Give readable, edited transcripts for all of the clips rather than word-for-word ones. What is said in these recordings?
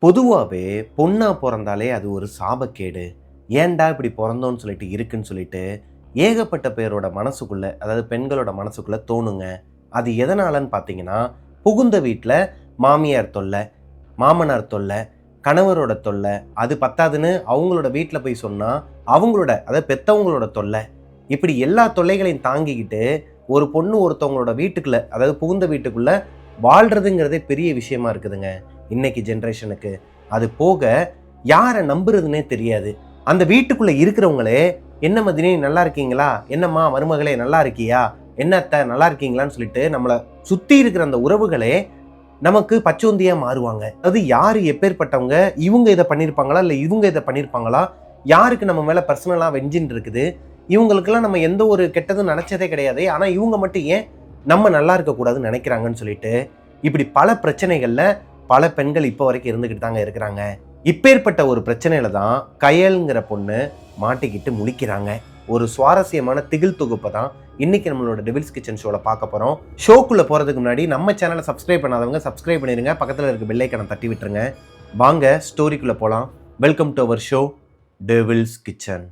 பொதுவாவே பொண்ணா பொறந்தாலே அது ஒரு சாபக்கேடு. ஏன்டா இப்படி பொறந்தோம்னு சொல்லிட்டு இருக்குன்னு சொல்லிட்டு ஏகப்பட்ட பேரோட மனசுக்குள்ள, அதாவது பெண்களோட மனசுக்குள்ள தோணுங்க. அது எதனாலன்னு பார்த்தீங்கன்னா, புகுந்த வீட்ல மாமியார் தொல்ல, மாமனார் தொல்ல, கணவரோட தொல்ல, அது பத்தாதுன்னு அவங்களோட வீட்ல போய் சொன்னா, அவங்களோட அதாவது பெத்தவங்களோட தொல்ல. இப்படி எல்லா தொல்லைகளையும் தாங்கிக்கிட்டு ஒரு பொண்ணு ஒருத்தவங்களோட வீட்டுக்குள்ள, அதாவது புகுந்த வீட்டுக்குள்ள வாழ்றதுங்கிறதே பெரிய விஷயமா இருக்குதுங்க இன்னைக்கு ஜென்ரேஷனுக்கு. அது போக யாரை நம்புறதுன்னே தெரியாது. அந்த வீட்டுக்குள்ள இருக்கிறவங்களே, என்ன மதினி நல்லா இருக்கீங்களா, என்னம்மா மருமகளே நல்லா இருக்கியா, என்ன அத்தை நல்லா இருக்கீங்களான்னு சொல்லிட்டு நம்மளை சுத்தி இருக்கிற அந்த உறவுகளே நமக்கு பச்சோந்தியா மாறுவாங்க. அது யாரு எப்பேற்பட்டவங்க, இவங்க இதை பண்ணியிருப்பாங்களா இல்லை இவங்க இதை பண்ணியிருப்பாங்களா, யாருக்கு நம்ம மேல பர்சனலா வெஞ்சின் இருக்குது, இவங்களுக்கெல்லாம் நம்ம எந்த ஒரு கெட்டதும் நினைச்சதே கிடையாது, ஆனா இவங்க மட்டும் ஏன் நம்ம நல்லா இருக்கக்கூடாதுன்னு நினைக்கிறாங்கன்னு சொல்லிட்டு இப்படி பல பிரச்சனைகள்ல பல பெண்கள் இப்போ வரைக்கும் இருந்துகிட்டு தாங்க இருக்கிறாங்க. இப்பேற்பட்ட ஒரு பிரச்சனையில தான் கயல்ங்கிற பொண்ணு மாட்டிக்கிட்டு முழிக்கிறாங்க. ஒரு சுவாரஸ்யமான திகில் தொகுப்பை தான் இன்னைக்கு நம்மளோட டெவில்ஸ் கிச்சன் ஷோல பார்க்க போறோம். ஷோக்குள்ள போறதுக்கு முன்னாடி நம்ம சேனலை சப்ஸ்கிரைப் பண்ணாதவங்க சப்ஸ்கிரைப் பண்ணிருங்க, பக்கத்துல இருக்க பெல் ஐகானை தட்டி விட்டுருங்க. வாங்க ஸ்டோரிக்குள்ள போலாம். Welcome to our show devil's kitchen.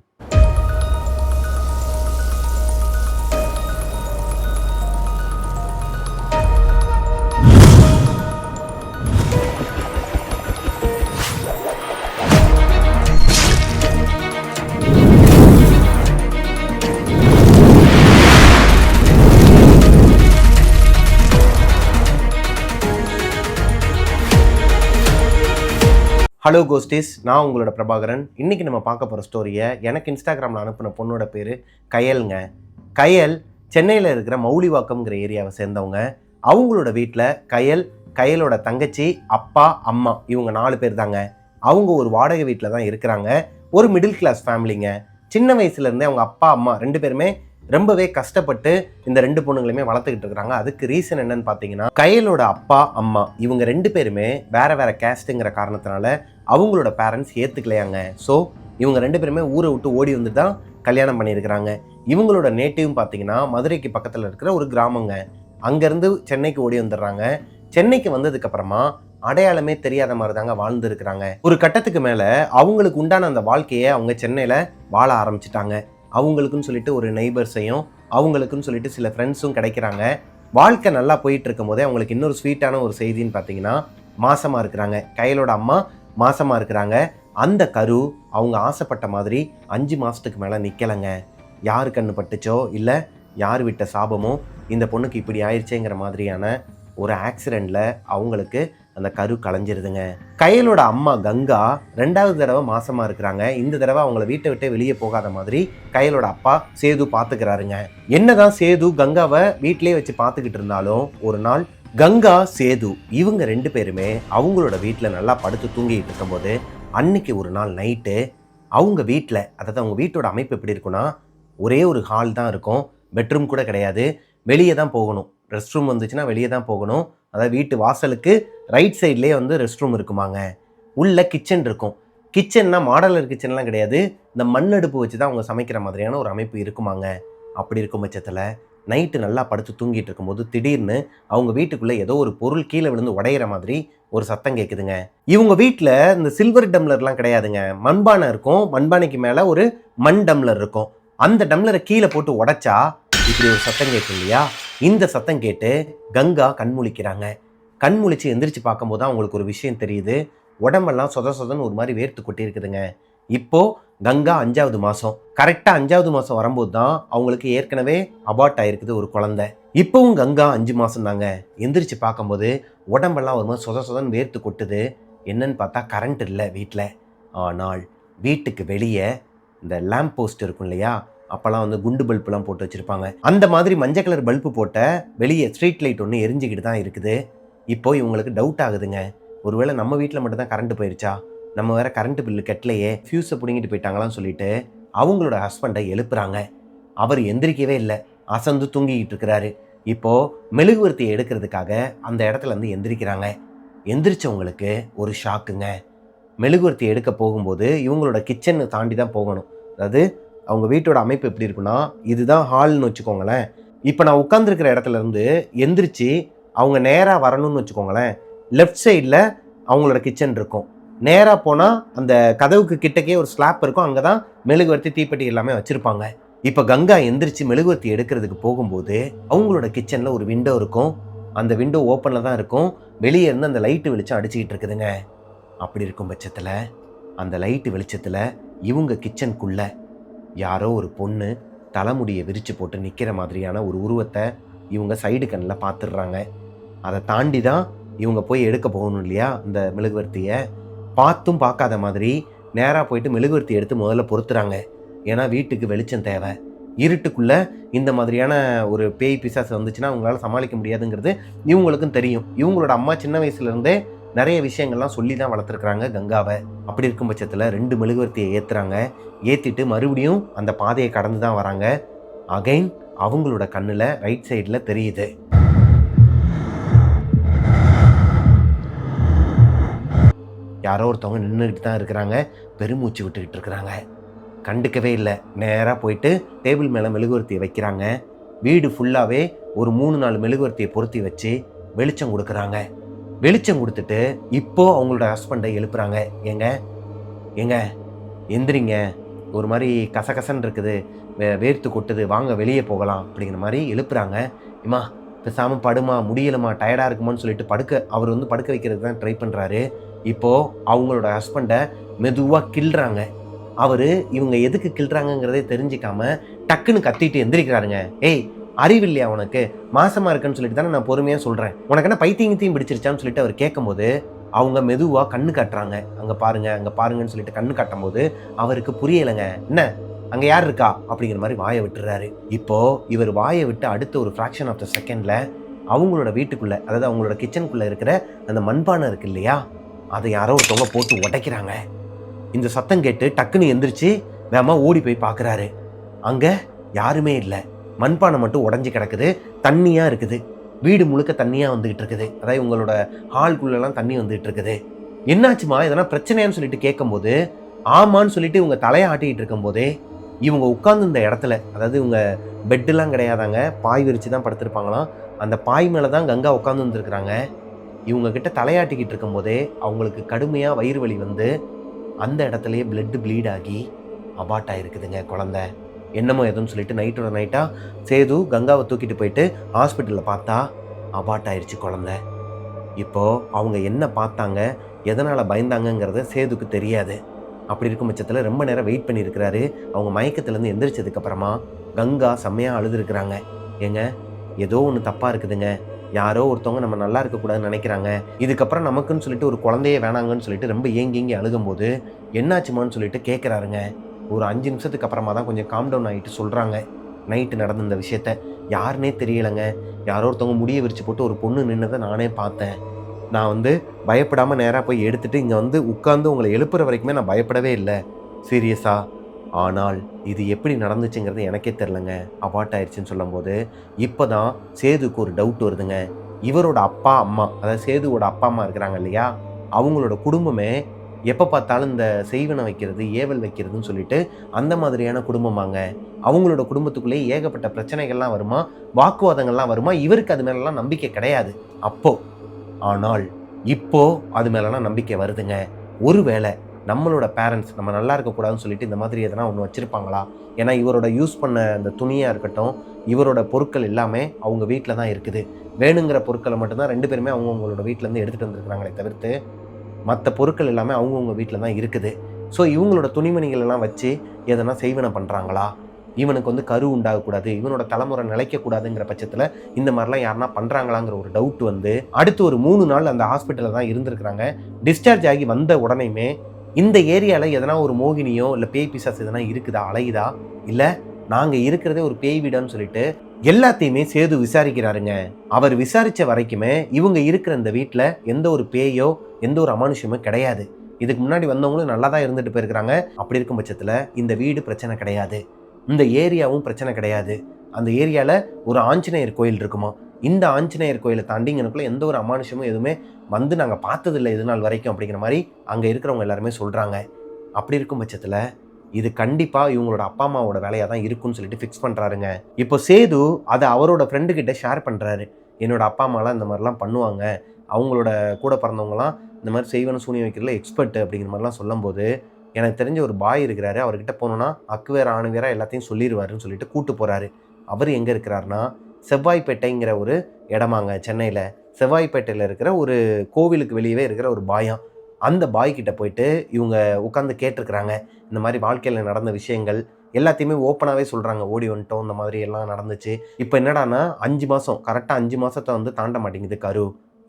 Hello ghosties, நான் உங்களோட பிரபாகரன். இன்னைக்கு நம்ம பார்க்க போகிற ஸ்டோரியை எனக்கு இன்ஸ்டாகிராமில் அனுப்பின பொண்ணோட பேர் கயல்ங்க. கயல் சென்னையில் இருக்கிற மௌலிவாக்கம்ங்கிற ஏரியாவை சேர்ந்தவங்க. அவங்களோட வீட்டில் கயலோட தங்கச்சி, அப்பா, அம்மா இவங்க 4 பேர் தாங்க. அவங்க ஒரு வாடகை வீட்டில் தான் இருக்கிறாங்க. ஒரு மிடில் கிளாஸ் ஃபேமிலிங்க. சின்ன வயசுலேருந்தே அவங்க அப்பா அம்மா 2 பேருமே ரொம்பவே கஷ்டப்பட்டு இந்த 2 பொண்ணுங்களையுமே வளர்த்துக்கிட்டு இருக்கிறாங்க. அதுக்கு ரீசன் என்னன்னு பார்த்தீங்கன்னா, கயலோட அப்பா அம்மா இவங்க 2 பேருமே வேற கேஸ்ட்டுங்கிற காரணத்தினால அவங்களோட பேரண்ட்ஸ் ஏற்றுக்கலையாங்க. ஸோ இவங்க 2 பேருமே ஊரை விட்டு ஓடி வந்து தான் கல்யாணம் பண்ணியிருக்கிறாங்க. இவங்களோட நேட்டிவும் பார்த்தீங்கன்னா மதுரைக்கு பக்கத்தில் இருக்கிற ஒரு கிராமங்க. அங்கேருந்து சென்னைக்கு ஓடி வந்துடுறாங்க. சென்னைக்கு வந்ததுக்கப்புறமா அடையாளமே தெரியாத மாதிரி தாங்க வாழ்ந்துருக்கிறாங்க. ஒரு கட்டத்துக்கு மேலே அவங்களுக்கு உண்டான அந்த வாழ்க்கையை அவங்க சென்னையில் வாழ ஆரம்பிச்சிட்டாங்க. அவங்களுக்குன்னு சொல்லிட்டு ஒரு நெய்பர்ஸையும், அவங்களுக்குன்னு சொல்லிட்டு சில ஃப்ரெண்ட்ஸும் கிடைக்கிறாங்க. வாழ்க்கை நல்லா போயிட்டு இருக்கும் போதே அவங்களுக்கு இன்னொரு ஸ்வீட்டான ஒரு செய்தின்னு பார்த்தீங்கன்னா, மாசமாக இருக்கிறாங்க. கயலோட அம்மா மாசமாக இருக்கிறாங்க. அந்த கரு அவங்க ஆசைப்பட்ட மாதிரி 5 மாதத்துக்கு மேலே நிற்கலைங்க. யார் கண்ணு பட்டுச்சோ இல்லை யார் விட்ட சாபமோ இந்த பொண்ணுக்கு இப்படி ஆயிடுச்சேங்கிற மாதிரியான ஒரு ஆக்சிடெண்ட்டில் அவங்களுக்கு அந்த கரு கலைஞ்சிருதுங்க. கயலோட அம்மா கங்கா 2வது தடவை மாசமாக இருக்கிறாங்க. இந்த தடவை அவங்கள வீட்டை விட்டு வெளியே போகாத மாதிரி கயலோட அப்பா சேது பார்த்துக்கிறாருங்க. என்னதான் சேது கங்காவை வீட்டிலே வச்சு பார்த்துக்கிட்டு இருந்தாலும், ஒரு நாள் கங்கா, சேது இவங்க 2 பேருமே அவங்களோட வீட்டில் நல்லா படுத்து தூங்கிட்டு இருக்கும்போது, அன்னைக்கு ஒரு நாள் நைட்டு அவங்க வீட்டில், அதாவது அவங்க வீட்டோட அமைப்பு எப்படி இருக்குன்னா, ஒரே ஒரு ஹால் தான் இருக்கும், பெட்ரூம் கூட கிடையாது, வெளியே தான் போகணும். ரெஸ்ட் ரூம் வந்துச்சுன்னா வெளியே தான் போகணும். அதாவது வீட்டு வாசலுக்கு ரைட் சைட்லேயே வந்து ரெஸ்ட் ரூம் இருக்குமாங்க. உள்ள கிச்சன் இருக்கும். கிச்சன்னா மாடலர் கிச்சன்லாம் கிடையாது, இந்த மண் அடுப்பு வச்சு தான் அவங்க சமைக்கிற மாதிரியான ஒரு அமைப்பு இருக்குமாங்க. அப்படி இருக்கும் பட்சத்தில் நைட்டு நல்லா படுத்து தூங்கிட்டு இருக்கும்போது திடீர்னு அவங்க வீட்டுக்குள்ளே ஏதோ ஒரு பொருள் கீழே விழுந்து உடையிற மாதிரி ஒரு சத்தம் கேட்குதுங்க. இவங்க வீட்டில் இந்த சில்வர் டம்ளர்லாம் கிடையாதுங்க, மண்பானை இருக்கும். மண்பானைக்கு மேலே ஒரு மண் டம்ளர் இருக்கும். அந்த டம்ளரை கீழே போட்டு உடைச்சா இப்படி ஒரு சத்தம் கேட்கும் இல்லையா? இந்த சத்தம் கேட்டு கங்கா கண்முழிக்கிறாங்க. கண்முழிச்சு எந்திரிச்சு பார்க்கும்போது தான் அவங்களுக்கு ஒரு விஷயம் தெரியுது. உடம்பெல்லாம் சொதன்னு ஒரு மாதிரி வேர்த்து கொட்டி இருக்குதுங்க. இப்போ கங்கா 5வது மாதம். கரெக்டாக 5வது மாதம் வரும்போது தான் அவங்களுக்கு ஏற்கனவே அபார்ட் ஆயிருக்குது ஒரு குழந்தை. இப்போவும் கங்கா 5 மாதம் தாங்க. எந்திரிச்சு பார்க்கும்போது உடம்பெல்லாம் ஒரு மாதிரி சொதன்னு வேர்த்து கொட்டுது. என்னன்னு பார்த்தா கரண்ட் இல்லை வீட்டில். ஆனால் வீட்டுக்கு வெளியே இந்த லேம்ப் போஸ்ட் இருக்கும் இல்லையா, அப்போல்லாம் வந்து குண்டு பல்புலாம் போட்டு வச்சுருப்பாங்க. அந்த மாதிரி மஞ்சள் கலர் பல்பு போட்ட வெளியே ஸ்ட்ரீட் லைட் ஒன்று எரிஞ்சிக்கிட்டு தான் இருக்குது. இப்போ இவங்களுக்கு டவுட் ஆகுதுங்க, ஒருவேளை நம்ம வீட்டில் மட்டும்தான் கரண்ட் போயிடுச்சா, நம்ம வேற கரண்ட் பில்லு கட்டலையே, ஃபியூஸை பிடிங்கிட்டு போயிட்டாங்களான்னு சொல்லிட்டு அவங்களோட ஹஸ்பண்டை எழுப்புறாங்க. அவர் எந்திரிக்கவே இல்லை, அசந்து தூங்கிக்கிட்டு இருக்கிறாரு. இப்போது மெழுகுவர்த்தியை எடுக்கிறதுக்காக அந்த இடத்துல இருந்து எந்திரிக்கிறாங்க. எந்திரிச்சவங்களுக்கு ஒரு ஷாக்குங்க. மெழுகுவர்த்தி எடுக்க போகும்போது இவங்களோட கிச்சனை தாண்டி தான் போகணும். அதாவது அவங்க வீட்டோட அமைப்பு எப்படி இருக்குன்னா, இதுதான் ஹால்னு வச்சுக்கோங்களேன். இப்போ நான் உட்காந்துருக்கிற இடத்துல இருந்து எந்திரிச்சு அவங்க நேராக வரணும்னு வச்சுக்கோங்களேன், லெஃப்ட் சைடில் அவங்களோட கிச்சன் இருக்கும். நேராக போனால் அந்த கதவுக்கு கிட்டக்கே ஒரு ஸ்லாப் இருக்கும், அங்கே தான் மெழுகுவர்த்தி தீப்பெட்டி எல்லாமே வச்சுருப்பாங்க. இப்போ கங்கா எந்திரிச்சு மெழுகுவர்த்தி எடுக்கிறதுக்கு போகும்போது அவங்களோட கிச்சனில் ஒரு விண்டோ இருக்கும். அந்த விண்டோ ஓப்பனில் தான் இருக்கும். வெளியே இருந்து அந்த லைட்டு வெளிச்சம் அடிச்சுக்கிட்டு இருக்குதுங்க. அப்படி இருக்கும் பட்சத்தில் அந்த லைட்டு வெளிச்சத்தில் இவங்க கிச்சனுக்குள்ளே யாரோ ஒரு பொண்ணு தலைமுடியை விரித்து போட்டு நிற்கிற மாதிரியான ஒரு உருவத்தை இவங்க சைடு கண்ணில் பார்த்துடுறாங்க. அதை தாண்டி தான் இவங்க போய் எடுக்க போகணும் இல்லையா அந்த மெழுகுவர்த்தியை. பார்த்தும் பார்க்காத மாதிரி நேராக போயிட்டு மெழுகுவர்த்தி எடுத்து முதல்ல பொறுத்துறாங்க. ஏன்னா வீட்டுக்கு வெளிச்சம் தேவை. இருட்டுக்குள்ளே இந்த மாதிரியான ஒரு பேய் பிசாசு வந்துச்சுன்னா அவங்களால சமாளிக்க முடியாதுங்கிறது இவங்களுக்கும் தெரியும். இவங்களோட அம்மா சின்ன வயசுலேருந்தே நிறைய விஷயங்கள்லாம் சொல்லி தான் வளர்த்துருக்குறாங்க கங்காவை. அப்படி இருக்கும் பட்சத்தில் 2 மெழுகுவர்த்தியை ஏற்றுறாங்க. ஏற்றிட்டு மறுபடியும் அந்த பாதையை கடந்து தான் வராங்க. அகைன் அவங்களோட கண்ணில் ரைட் சைடில் தெரியுது. யாரோ ஒருத்தவங்க நின்றுக்கிட்டு தான் இருக்கிறாங்க. பெருமூச்சு விட்டுக்கிட்டு இருக்கிறாங்க. கண்டுக்கவே இல்லை. நேராக போயிட்டு டேபிள் மேலே மெழுகுவர்த்தியை வைக்கிறாங்க. வீடு ஃபுல்லாகவே ஒரு 3-4 மெழுகுவர்த்தியை பொருத்தி வச்சு வெளிச்சம் கொடுக்குறாங்க. வெளிச்சம் கொடுத்துட்டு இப்போது அவங்களோட ஹஸ்பண்டை எழுப்புறாங்க. ஏங்க எந்திரிங்க, ஒரு மாதிரி கசகசன்னு இருக்குது, வேர்த்து கொட்டுது, வாங்க வெளியே போகலாம் அப்படிங்கிற மாதிரி எழுப்புறாங்க. இம்மா பேசாமல் படுமா, முடியலம்மா, டயர்டாக இருக்குமான்னு சொல்லிட்டு அவர் வந்து படுக்க வைக்கிறதுக்கு தான் ட்ரை பண்ணுறாரு. இப்போது அவங்களோட ஹஸ்பண்டை மெதுவாக கிள்றாங்க. அவர் இவங்க எதுக்கு கிள்றாங்கங்கிறதே தெரிஞ்சிக்காம டக்குன்னு கத்திட்டு எந்திரிக்கிறாருங்க. ஏய், அறிவில்லையா உனக்கு? மாசமாக இருக்குன்னு சொல்லிட்டு தானே நான் பொறுமையாக சொல்கிறேன், உனக்கு என்ன பைத்தியத்தையும் பிடிச்சிருச்சான்னு சொல்லிட்டு அவர் கேட்கும்போது அவங்க மெதுவாக கண்ணு காட்டுறாங்க. அங்கே பாருங்கன்னு சொல்லிட்டு கண்ணு காட்டும்போது அவருக்கு புரியலைங்க. என்ன அங்கே யார் இருக்கா அப்படிங்கிற மாதிரி வாயை விட்டுறாரு. இப்போது இவர் வாயை விட்டு அடுத்த ஒரு ஃப்ராக்ஷன் ஆஃப் த செகண்டில் அவங்களோட வீட்டுக்குள்ளே, அதாவது அவங்களோட கிச்சனுக்குள்ளே இருக்கிற அந்த மண்பானை இருக்கு இல்லையா, அதை யாரோ ஒருத்தவங்க போட்டு உடைக்கிறாங்க. இந்த சத்தம் கேட்டு டக்குன்னு எந்திரிச்சு வேமா ஓடி போய் பார்க்குறாரு. அங்கே யாருமே இல்லை. மண்பானை மட்டும் உடஞ்சி கிடக்குது, தண்ணியாக இருக்குது. வீடு முழுக்க தண்ணியாக வந்துகிட்டு இருக்குது. அதாவது உங்களோட ஹால்குள்ளெல்லாம் தண்ணி வந்துகிட்டு இருக்குது. என்னாச்சுமா, எதனா பிரச்சனையான்னு சொல்லிட்டு கேட்கும்போது ஆமான்னு சொல்லிட்டு இவங்க தலையை ஆட்டிக்கிட்டு இருக்கும்போதே இவங்க உட்கார்ந்து இந்த இடத்துல, அதாவது இவங்க பெட்டெல்லாம் கிடையாதாங்க, பாய் விரித்து தான் படுத்திருப்பாங்களாம். அந்த பாய் மேலே தான் கங்கா உட்காந்து வந்துருக்குறாங்க. இவங்கக்கிட்ட தலையாட்டிக்கிட்டு இருக்கும்போதே அவங்களுக்கு கடுமையாக வயிறு வலி வந்து அந்த இடத்துலையே பிளட்டு ப்ளீட் ஆகி அபார்ட் ஆகிருக்குதுங்க குழந்த. என்னமோ எதுன்னு சொல்லிட்டு நைட்டோட நைட்டாக சேது கங்காவை தூக்கிட்டு போயிட்டு ஹாஸ்பிட்டலில் பார்த்தா அபார்ட் ஆயிடுச்சு குழந்த. இப்போது அவங்க என்ன பார்த்தாங்க, எதனால் பயந்தாங்கங்கிறத சேதுக்கு தெரியாது. அப்படி இருக்கும் பட்சத்தில் ரொம்ப நேரம் வெயிட் பண்ணியிருக்கிறாரு. அவங்க மயக்கத்துலேருந்து எந்திரிச்சதுக்கப்புறமா கங்கா செம்மையாக அழுதுருக்குறாங்க. ஏங்க, ஏதோ ஒன்று தப்பாக இருக்குதுங்க, யாரோ ஒருத்தவங்க நம்ம நல்லா இருக்கக்கூடாதுன்னு நினைக்கிறாங்க, இதுக்கப்புறம் நமக்குன்னு சொல்லிட்டு ஒரு குழந்தையே வேணாங்கன்னு சொல்லிட்டு ரொம்ப ஏங்கி அழுகும்போது என்னாச்சுமான்னு சொல்லிட்டு கேட்குறாருங்க. ஒரு 5 நிமிஷத்துக்கு அப்புறமா தான் கொஞ்சம் காம் டவுன் ஆகிட்டு சொல்கிறாங்க நைட்டு நடந்த இந்த விஷயத்த. யாருன்னே தெரியலைங்க, யாரோ ஒருத்தவங்க முடியை விரிச்சு போட்டு ஒரு பொண்ணு நின்னதை நானே பார்த்தேன். நான் வந்து பயப்படாமல் நேராக போய் எடுத்துகிட்டு இங்கே வந்து உட்காந்து உங்களை எழுப்புற வரைக்குமே நான் பயப்படவே இல்லை, சீரியஸாக. ஆனால் இது எப்படி நடந்துச்சுங்கிறது எனக்கே தெரிலங்க, அபார்ட் ஆயிடுச்சுன்னு சொல்லும்போது இப்போ தான் சேதுக்கு ஒரு டவுட் வருதுங்க. இவரோட அப்பா அம்மா, அதாவது சேதுவோட அப்பா அம்மா இருக்கிறாங்க இல்லையா, அவங்களோட குடும்பமே எப்போ பார்த்தாலும் இந்த செய்வனை வைக்கிறது, ஏவல் வைக்கிறதுன்னு சொல்லிட்டு அந்த மாதிரியான குடும்பமாங்க. அவங்களோட குடும்பத்துக்குள்ளேயே ஏகப்பட்ட பிரச்சனைகள்லாம் வருமா, வாக்குவாதங்கள்லாம் வருமா. இவருக்கு அது மேலெலாம் நம்பிக்கை கிடையாது அப்போது. ஆனால் இப்போது அது மேலெலாம் நம்பிக்கை வருதுங்க. ஒருவேளை நம்மளோட பேரண்ட்ஸ் நம்ம நல்லா இருக்கக்கூடாதுன்னு சொல்லிட்டு இந்த மாதிரி எதனா ஒன்று வச்சுருப்பாங்களா? ஏன்னா இவரோட யூஸ் பண்ண அந்த துணியாக இருக்கட்டும், இவரோட பொருட்கள் எல்லாமே அவங்க வீட்டில் தான் இருக்குது. வேணுங்கிற பொருட்களை மட்டும்தான் 2 பேருமே அவங்கவுங்களோட வீட்டிலேருந்து எடுத்துகிட்டு வந்துருக்குறாங்களே தவிர்த்து மற்ற பொருட்கள் எல்லாமே அவங்கவுங்க வீட்டில் தான் இருக்குது. ஸோ இவங்களோட துணிமணிகள் எல்லாம் வச்சு எதனா செய்வனை பண்ணுறாங்களா? இவனுக்கு வந்து கரு உண்டாகக்கூடாது, இவனோட தலைமுறை நிலைக்கக்கூடாதுங்கிற பட்சத்தில் இந்த மாதிரிலாம் யாருனா பண்ணுறாங்களாங்கிற ஒரு டவுட் வந்து அடுத்து ஒரு 3 நாள் அந்த ஹாஸ்பிட்டலில் தான் இருந்திருக்கிறாங்க. டிஸ்சார்ஜ் ஆகி வந்த உடனேயுமே இந்த ஏரியாவில் எதனா ஒரு மோகினியோ இல்லை பேய் பிசாசு எதனா இருக்குதா, அலையுதா, இல்லை நாங்கள் இருக்கிறதே ஒரு பேய் வீடான்னு சொல்லிட்டு எல்லாத்தையுமே சேது விசாரிக்கிறாருங்க. அவர் விசாரித்த வரைக்குமே இவங்க இருக்கிற இந்த வீட்டில் எந்த ஒரு பேயோ எந்த ஒரு அமானுஷமோ கிடையாது. இதுக்கு முன்னாடி வந்தவங்களும் நல்லா தான் இருந்துட்டு போயிருக்கிறாங்க. அப்படி இருக்கும் பட்சத்தில் இந்த வீடு பிரச்சனை கிடையாது, இந்த ஏரியாவும் பிரச்சனை கிடையாது. அந்த ஏரியாவில் ஒரு ஆஞ்சநேயர் கோயில் இருக்குமா, இந்த ஆஞ்சநேயர் கோயிலை தாண்டி எனக்குள்ள எந்த ஒரு அமானுஷமும் எதுவுமே வந்து நாங்கள் பார்த்ததில்லை இது நாள் வரைக்கும் அப்படிங்கிற மாதிரி அங்கே இருக்கிறவங்க எல்லாருமே சொல்கிறாங்க. அப்படி இருக்கும் பட்சத்தில் இது கண்டிப்பாக இவங்களோட அப்பா அம்மாவோட வேலையாக தான் இருக்குன்னு சொல்லிட்டு ஃபிக்ஸ் பண்ணுறாருங்க. இப்போ சேது அதை அவரோட ஃப்ரெண்டுக்கிட்ட ஷேர் பண்ணுறாரு. என்னோட அப்பா அம்மாலாம் இந்த மாதிரிலாம் பண்ணுவாங்க, அவங்களோட கூட பிறந்தவங்களாம் இந்த மாதிரி செய்வன சூனியம் வைக்கிறதுல எக்ஸ்பர்ட் அப்படிங்கிற மாதிரிலாம் சொல்லும்போது, எனக்கு தெரிஞ்ச ஒரு பாய் இருக்கிறாரு, அவர்கிட்ட போனோன்னா அக்கு வேற ஆணு வேற எல்லாத்தையும் சொல்லிடுவாருன்னு சொல்லிட்டு கூட்டு போகிறாரு. அவர் எங்கே இருக்கிறாருன்னா, செவ்வாய்ப்பேட்டைங்கிற ஒரு இடமாங்க சென்னையில். செவ்வாய்ப்பேட்டையில் இருக்கிற ஒரு கோவிலுக்கு வெளியவே இருக்கிற ஒரு பாயாம். அந்த பாய்கிட்ட போயிட்டு இவங்க உட்காந்து கேட்டிருக்கிறாங்க. இந்த மாதிரி வாழ்க்கையில் நடந்த விஷயங்கள் எல்லாத்தையுமே ஓப்பனாகவே சொல்கிறாங்க. ஓடி வந்துட்டோம், இந்த மாதிரி எல்லாம் நடந்துச்சு. இப்போ என்னடான்னா 5 மாதம், கரெக்டாக 5 மாதத்தை வந்து தாண்ட மாட்டேங்குது கரு.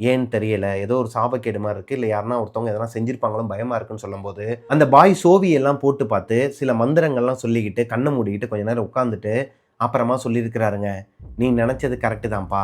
ஏன்னு தெரியல, ஏதோ ஒரு சாபக்கேடு மாதிரி இருக்குது, இல்லை யாருன்னா ஒருத்தவங்க எதனா செஞ்சுருப்பாங்களும் பயமாக இருக்குன்னு சொல்லும்போது, அந்த பாய் சோவியெல்லாம் போட்டு பார்த்து சில மந்திரங்கள்லாம் சொல்லிக்கிட்டு கண்ணை மூடிக்கிட்டு கொஞ்ச நேரம் உட்காந்துட்டு அப்புறமா சொல்லியிருக்கிறாருங்க. நீ நினச்சது கரெக்டு தான்ப்பா,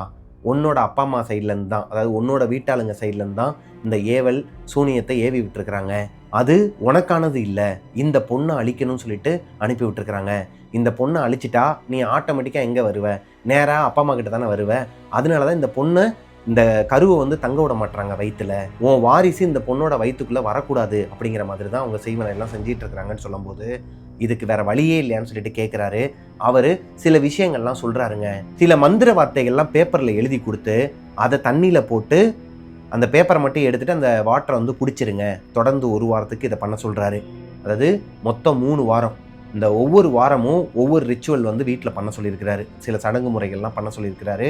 உன்னோட அப்பா அம்மா சைட்லேருந்து தான், அதாவது உன்னோட வீட்டாளுங்க சைட்லேருந்து தான் இந்த ஏவல் சூனியத்தை ஏவி விட்டுருக்குறாங்க. அது உனக்கானது இல்லை, இந்த பொண்ணை அழிக்கணும்னு சொல்லிட்டு அனுப்பி விட்டுருக்குறாங்க. இந்த பொண்ணை அழிச்சிட்டா நீ ஆட்டோமேட்டிக்காக எங்கே வருவ, நேராக அப்பா அம்மா கிட்ட தானே வருவ. அதனால தான் இந்த பொண்ணை, இந்த கருவை வந்து தங்க விட மாட்டாங்க வயிற்றுல. உன் வாரிசு இந்த பொண்ணோட வயிற்றுக்குள்ளே வரக்கூடாது அப்படிங்கிற மாதிரி தான் அவங்க செய்வனை எல்லாம் செஞ்சிட்டு இருக்கிறாங்கன்னு சொல்லும்போது, இதுக்கு வேற வழியே இல்லையான்னு சொல்லிட்டு கேட்குறாரு. அவர் சில விஷயங்கள்லாம் சொல்கிறாருங்க. சில மந்திர வார்த்தைகள்லாம் பேப்பரில் எழுதி கொடுத்து அதை தண்ணியில் போட்டு அந்த பேப்பரை மட்டும் எடுத்துகிட்டு அந்த வாட்டரை வந்து குடிச்சிருங்க, தொடர்ந்து 1 வாரத்துக்கு இதை பண்ண சொல்கிறாரு. அதாவது மொத்தம் 3 வாரம். இந்த ஒவ்வொரு வாரமும் ஒவ்வொரு ரிச்சுவல் வந்து வீட்டில் பண்ண சொல்லியிருக்கிறாரு. சில சடங்கு முறைகள்லாம் பண்ண சொல்லியிருக்கிறாரு.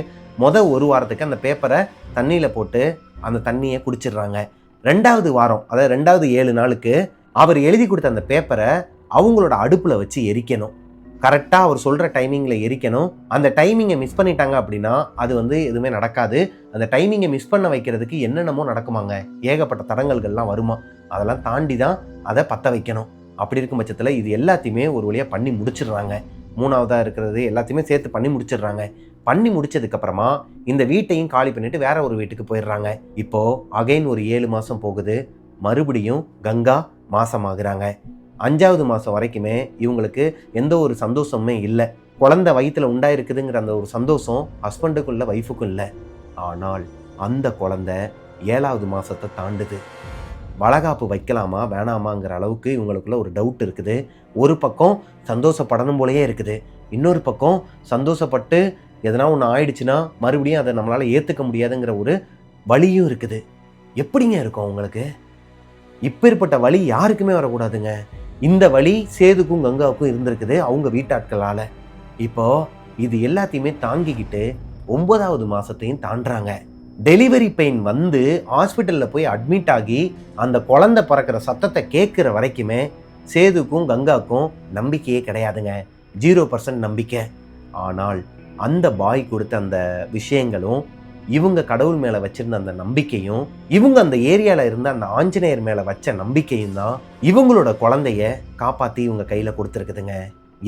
1 வாரத்துக்கு அந்த பேப்பரை தண்ணியில் போட்டு அந்த தண்ணியை குடிச்சிடுறாங்க. 2வது வாரம், அதாவது 2வது 7 நாளுக்கு அவர் எழுதி கொடுத்த அந்த பேப்பரை அவங்களோட அடுப்பில் வச்சு எரிக்கணும். கரெக்டாக அவர் சொல்கிற டைமிங்கில் எரிக்கணும். அந்த டைமிங்கை மிஸ் பண்ணிட்டாங்க அப்படின்னா அது வந்து எதுவுமே நடக்காது. அந்த டைமிங்கை மிஸ் பண்ண வைக்கிறதுக்கு என்னென்னமோ நடக்குமாங்க, ஏகப்பட்ட தடங்கல்கள்லாம் வருமா, அதெல்லாம் தாண்டி தான் அதை பற்ற வைக்கணும். அப்படி இருக்கும் பட்சத்தில் இது எல்லாத்தையுமே ஒரு வழியாக பண்ணி முடிச்சிடுறாங்க. 3வதாக இருக்கிறது எல்லாத்தையுமே சேர்த்து பண்ணி முடிச்சிடுறாங்க. பண்ணி முடிச்சதுக்கப்புறமா இந்த வீட்டையும் காலி பண்ணிவிட்டு வேற ஒரு வீட்டுக்கு போயிடுறாங்க. இப்போது அகைன் ஒரு 7 மாதம் போகுது. மறுபடியும் கங்கா மாசமாகிறாங்க. 5வது மாதம் வரைக்குமே இவங்களுக்கு எந்த ஒரு சந்தோஷமுமே இல்லை. குழந்தை வயிற்றில் உண்டாயிருக்குதுங்கிற அந்த ஒரு சந்தோஷம் ஹஸ்பண்டுக்கும் இல்லை, ஒய்ஃபுக்கும் இல்லை. ஆனால் அந்த குழந்தை 7வது மாதத்தை தாண்டுது. வளகாப்பு வைக்கலாமா வேணாமாங்கிற அளவுக்கு இவங்களுக்குள்ள ஒரு டவுட் இருக்குது. ஒரு பக்கம் சந்தோஷப்படணும் போலயே இருக்குது, இன்னொரு பக்கம் சந்தோஷப்பட்டு எதனா ஒன்று ஆயிடுச்சுன்னா மறுபடியும் அதை நம்மளால் ஏற்றுக்க முடியாதுங்கிற ஒரு வலியும் இருக்குது. எப்படிங்க இருக்கும் உங்களுக்கு? இப்பேற்பட்ட வலி யாருக்குமே வரக்கூடாதுங்க. இந்த வலி சேதுக்கும் கங்காவுக்கும் இருந்திருக்குது அவங்க வீட்டாட்களால். இப்போது இது எல்லாத்தையுமே தாங்கிக்கிட்டு 9வது மாதத்தையும் தாண்டுறாங்க. டெலிவரி பெயின் வந்து ஹாஸ்பிட்டலில் போய் அட்மிட் ஆகி அந்த குழந்தை பிறக்கிற சத்தத்தை கேட்குற வரைக்குமே சேதுக்கும் கங்காவுக்கும் நம்பிக்கையே கிடையாதுங்க. 0% நம்பிக்கை. ஆனால் அந்த பாய் கொடுத்த அந்த விஷயங்களும், இவங்க கடவுள் மேலே வச்சிருந்த அந்த நம்பிக்கையும், இவங்க அந்த ஏரியாவில் இருந்த அந்த ஆஞ்சநேயர் மேலே வச்ச நம்பிக்கையும் தான் இவங்களோட குழந்தைய காப்பாற்றி இவங்க கையில் கொடுத்துருக்குதுங்க.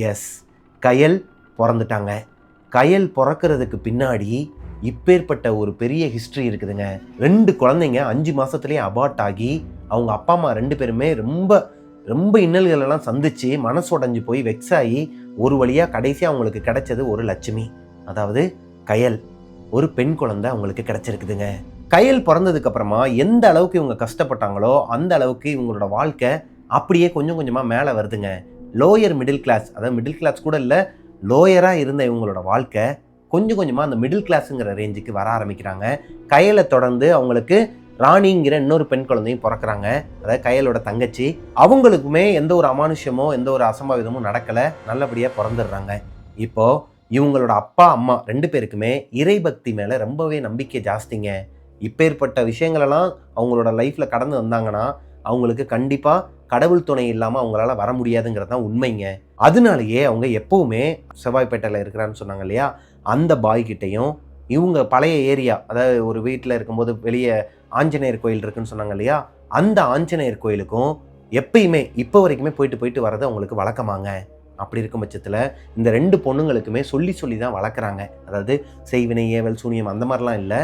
எஸ், கயல் பிறந்துட்டாங்க. கயல் பிறக்கிறதுக்கு பின்னாடி இப்பேற்பட்ட ஒரு பெரிய ஹிஸ்ட்ரி இருக்குதுங்க. 2 குழந்தைங்க 5 மாதத்துலேயே அபார்ட் ஆகி அவங்க அப்பா அம்மா 2 பேருமே ரொம்ப ரொம்ப இன்னல்களெல்லாம் சந்தித்து மனசு உடைஞ்சு போய் வெக்ஸ் ஆகி ஒரு வழியாக கடைசியாக அவங்களுக்கு கிடைச்சது ஒரு லட்சுமி, அதாவது கயல், ஒரு பெண் குழந்தை அவங்களுக்கு கிடைச்சிருக்குதுங்க. கயல் பிறந்ததுக்கப்புறமா எந்த அளவுக்கு இவங்க கஷ்டப்பட்டாங்களோ அந்த அளவுக்கு இவங்களோட வாழ்க்கை அப்படியே கொஞ்சம் கொஞ்சமாக மேலே வருதுங்க. லோயர் மிடில் கிளாஸ், அதாவது மிடில் கிளாஸ் கூட இல்லை, லோயராக இருந்த இவங்களோட வாழ்க்கை கொஞ்சம் கொஞ்சமாக அந்த மிடில் கிளாஸுங்கிற ரேஞ்சுக்கு வர ஆரம்பிக்கிறாங்க. கயலை தொடர்ந்து அவங்களுக்கு ராணிங்கிற இன்னொரு பெண் குழந்தையும் பிறக்கிறாங்க, அதாவது கயலோட தங்கச்சி. அவங்களுக்குமே எந்த ஒரு அமானுஷ்யமோ எந்த ஒரு அசம்பாவிதமும் நடக்கலை, நல்லபடியாக பிறந்துடுறாங்க. இப்போது இவங்களோட அப்பா அம்மா 2 பேருக்குமே இறைபக்தி மேலே ரொம்பவே நம்பிக்கை ஜாஸ்திங்க. இப்பேற்பட்ட விஷயங்களெல்லாம் அவங்களோட லைஃப்பில் கடந்து வந்தாங்கன்னா அவங்களுக்கு கண்டிப்பாக கடவுள் துணை இல்லாமல் அவங்களால வர முடியாதுங்கிறது தான் உண்மைங்க. அதனாலேயே அவங்க எப்போவுமே செவ்வாய்ப்பேட்டையில் இருக்கிறான்னு சொன்னாங்க இல்லையா, அந்த பாய்கிட்டையும் இவங்க பழைய ஏரியா, அதாவது ஒரு வீட்டில் இருக்கும்போது வெளியே ஆஞ்சநேயர் கோயில் இருக்குன்னு சொன்னாங்க இல்லையா, அந்த ஆஞ்சநேயர் கோயிலுக்கும் எப்பயுமே இப்போ வரைக்குமே போயிட்டு வர்றது அவங்களுக்கு வழக்கமாங்க. அப்படி இருக்கும் பட்சத்தில் இந்த 2 பொண்ணுங்களுக்குமே சொல்லி தான் வளர்க்குறாங்க. அதாவது செய்வினை ஏவல் சூனியம் அந்த மாதிரிலாம் இல்லை,